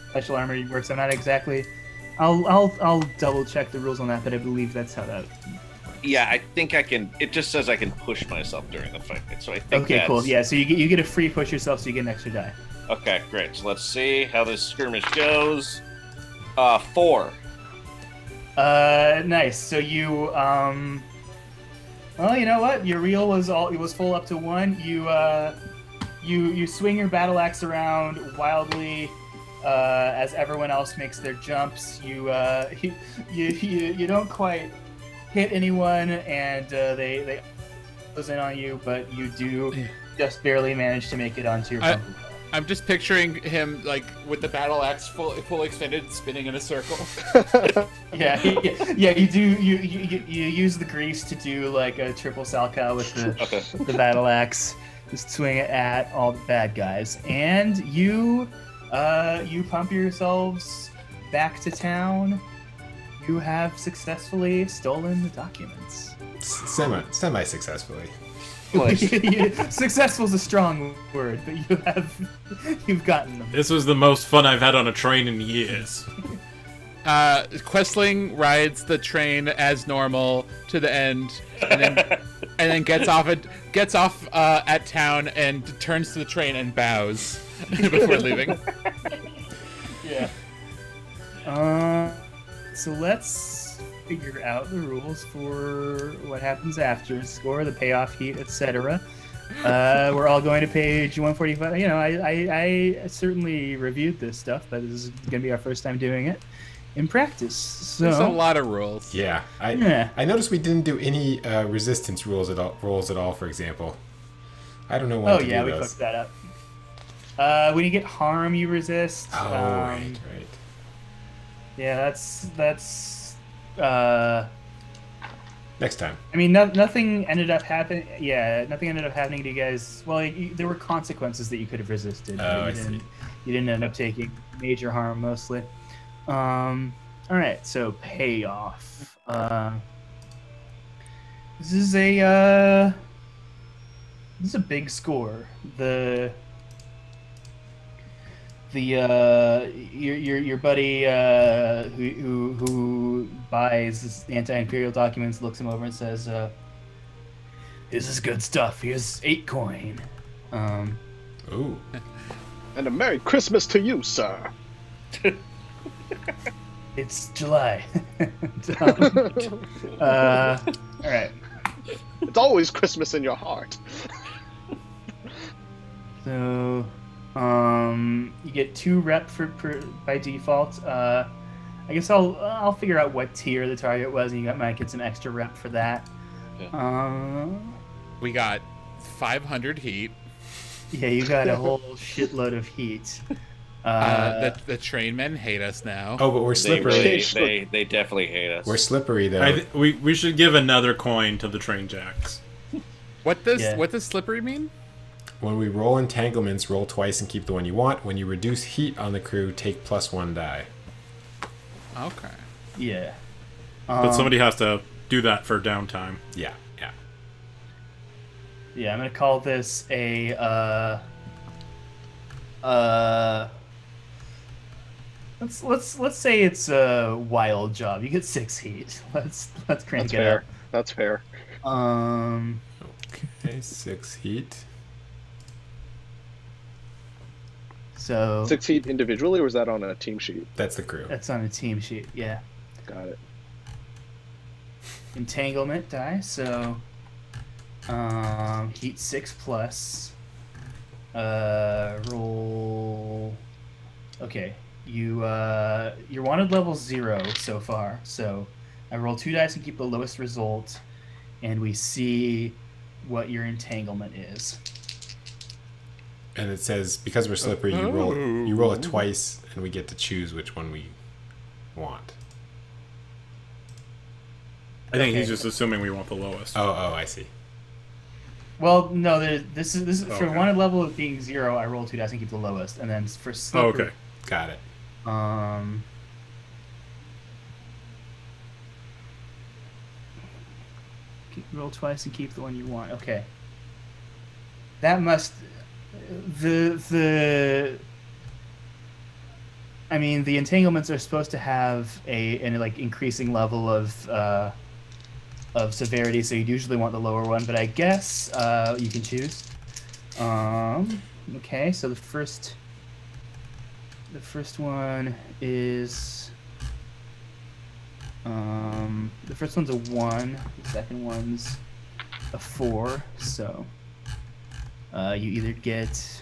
special armor works. I'm not exactly. I'll double check the rules on that, but I believe that's how that. Yeah, I think I can. It just says I can push myself during the fight, so I think. Okay, cool. Yeah, so you get a free push yourself, so you get an extra die. Okay, great. So let's see how this skirmish goes. 4. Nice. So you well, you know what? Your reel was full up to 1. You swing your battle axe around wildly as everyone else makes their jumps. You don't quite hit anyone, and they close in on you, but you do just barely manage to make it onto your bumper. I'm just picturing him like with the battle axe full extended, spinning in a circle. Yeah. You do. You use the grease to do like a triple salchow with the battle axe. Just swing it at all the bad guys, and you pump yourselves back to town. You have successfully stolen the documents. Semi successfully. Successful is a strong word, but you've gotten them. This was the most fun I've had on a train in years. Questling rides the train as normal to the end, and then gets off at town and turns to the train and bows before leaving. Yeah. So let's figure out the rules for what happens after score, the payoff heat, etc. We're all going to page 145. You know, I certainly reviewed this stuff, but this is going to be our first time doing it in practice. So there's a lot of rules. Yeah, I noticed we didn't do any resistance rules at all. For example, I don't know why. Oh yeah, we fucked that up. When you get harm, you resist. Oh, right. Yeah, that's. Next time. I mean, nothing ended up happening. Yeah, nothing ended up happening to you guys. Well, there were consequences that you could have resisted. Oh, You didn't end up taking major harm, mostly. All right, so payoff. This is a big score. Your buddy who buys this anti-imperial documents looks him over and says, "This is good stuff. Here's 8 coin." Ooh. And a Merry Christmas to you, sir. It's July. All right. It's always Christmas in your heart. So, you get 2 rep by default. I guess I'll figure out what tier the target was, and you might get some extra rep for that. Yeah. We got 500 heat. Yeah, you got a whole shitload of heat. The train men hate us now. Oh, but we're slippery. They definitely hate us. We're slippery though. We should give another coin to the train jacks. What does slippery mean? When we roll entanglements, roll twice and keep the one you want. When you reduce heat on the crew, take +1 die. Okay. Yeah. But somebody has to do that for downtime. Yeah. Yeah, I'm gonna call this a Uh, let's say it's a wild job. You get 6 heat. Let's crank That's it fair. up. That's fair. Okay, 6 heat. So 6 heat individually, or is that on a team sheet? That's the crew. that's on a team sheet. Yeah. Got it. Entanglement die. So heat 6 plus. Roll. Okay. Your wanted level 0 so far. So I roll 2 dice and keep the lowest result, and we see what your entanglement is. And it says because we're slippery, you roll it twice, and we get to choose which one we want. I think Okay. he's just assuming we want the lowest. Oh, I see. Well, no, this is for Okay. wanted level of being 0. I roll 2 dice and keep the lowest, and then for Oh, slippery, okay. Got it. roll twice and keep the one you want. Okay. That must the I mean, the entanglements are supposed to have an like increasing level of severity, so you'd usually want the lower one, but I guess you can choose. Okay, so the first one is the first one's a 1, the second one's a 4, so you either get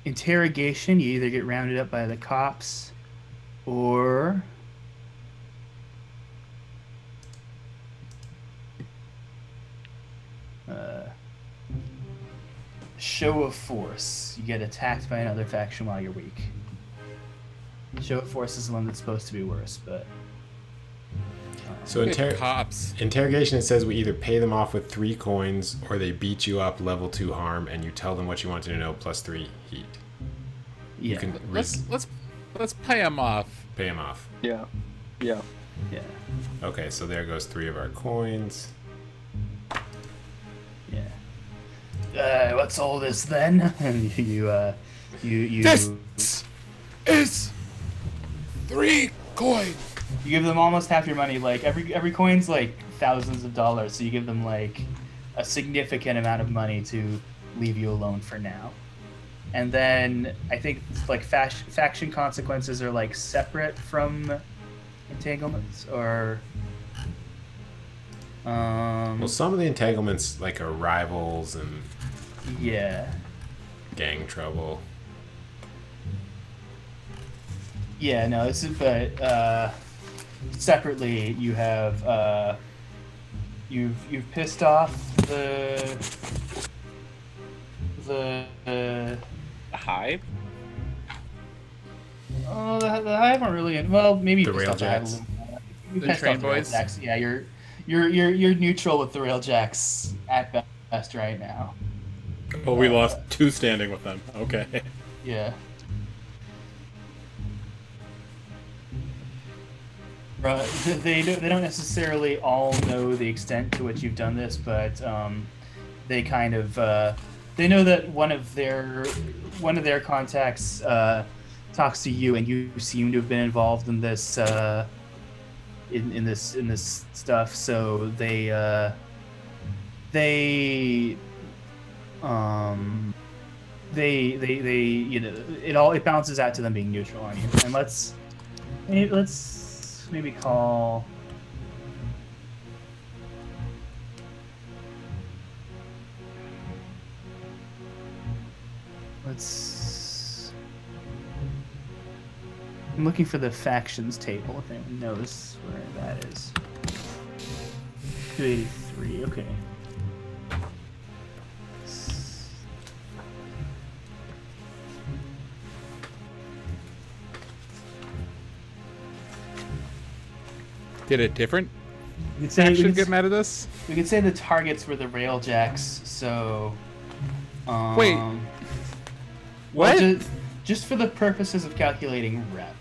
interrogation, you either get rounded up by the cops, or show of force. You get attacked by another faction while you're weak. Show of force is the one that's supposed to be worse, but So Cops. interrogation, it says we either pay them off with 3 coins, or they beat you up level 2 harm, and you tell them what you want to know plus 3 heat. yeah, You can Let's pay him off. pay them off. Yeah. Yeah. yeah, Okay, so there goes 3 of our coins. yeah. What's all this then? And you This is 3 coins. you give them almost half your money. Like every coin's like thousands of dollars, so you give them like a significant amount of money to leave you alone for now. And then I think like faction consequences are like separate from entanglements, or Well, some of the entanglements like are rivals and yeah. gang trouble. Yeah, no, this is, but separately you have you've pissed off the Hive? oh the Hive aren't really well, maybe you The pissed off the Hive a Railjacks. little more. You The pissed train off boys? Railjacks. Yeah, you're neutral with the Railjacks at best right now. Oh, we lost 2 standing with them. Okay. Yeah. Right. They don't necessarily all know the extent to which you've done this, but they kind of they know that one of their contacts talks to you, and you seem to have been involved in this in this stuff. So they you know it bounces out to them being neutral on you. And let's maybe call I'm looking for the factions table if anyone knows where that is. 283, okay. Did a different We could say, faction get mad at us? we could say the targets were the Railjacks, so Wait. well, What? just for the purposes of calculating rep.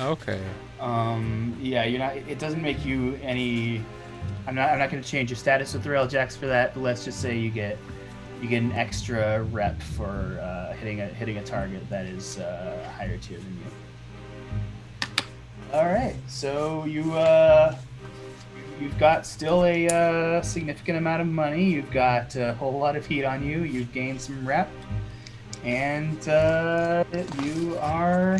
Okay. Yeah, you're not. It doesn't make you any I'm not going to change your status with the Railjacks for that, but let's just say you get an extra rep for hitting a target that is higher tier than you. All right, so you've got still a significant amount of money. You've got a whole lot of heat on you. You've gained some rep, and you are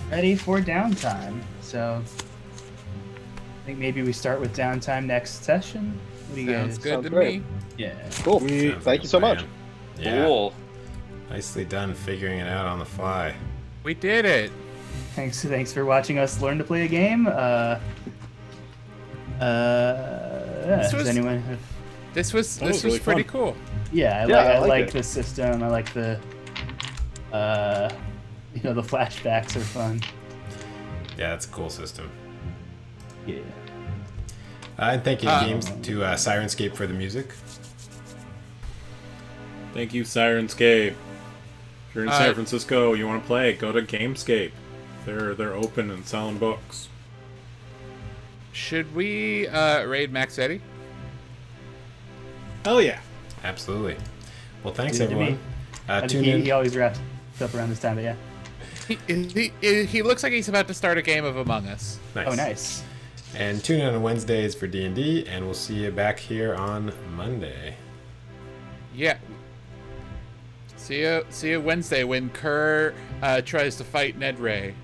ready for downtime. So I think maybe we start with downtime next session. What do you Sounds guys? good Sounds to great. me. Yeah. Cool. Sounds Thank you so like a much. plan. Yeah. Cool. Nicely done figuring it out on the fly. We did it. Thanks for watching us learn to play a game. Yeah, This does was- anyone? This was really pretty fun. cool. Yeah, I I like like it. the system. I like the, the flashbacks are fun. Yeah, that's a cool system. Yeah. And thank you, Games, to Sirenscape for the music. Thank you, Sirenscape. If you're in San Francisco, you want to play, go to Gamescape. They're open and selling books. Should we raid Max Eddy? Hell yeah. Absolutely. Well, thanks, Good to everyone. me. I Tune think in. he always wraps up around this time, but yeah. He looks like he's about to start a game of Among Us. Nice. Oh, nice. And tune in on Wednesdays for D&D, and we'll see you back here on Monday. Yeah. See you Wednesday when Kerr tries to fight Ned Ray.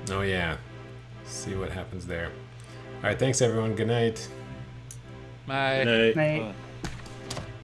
Oh, yeah. See what happens there. All right, thanks, everyone. Good night. Bye. Good night. Night.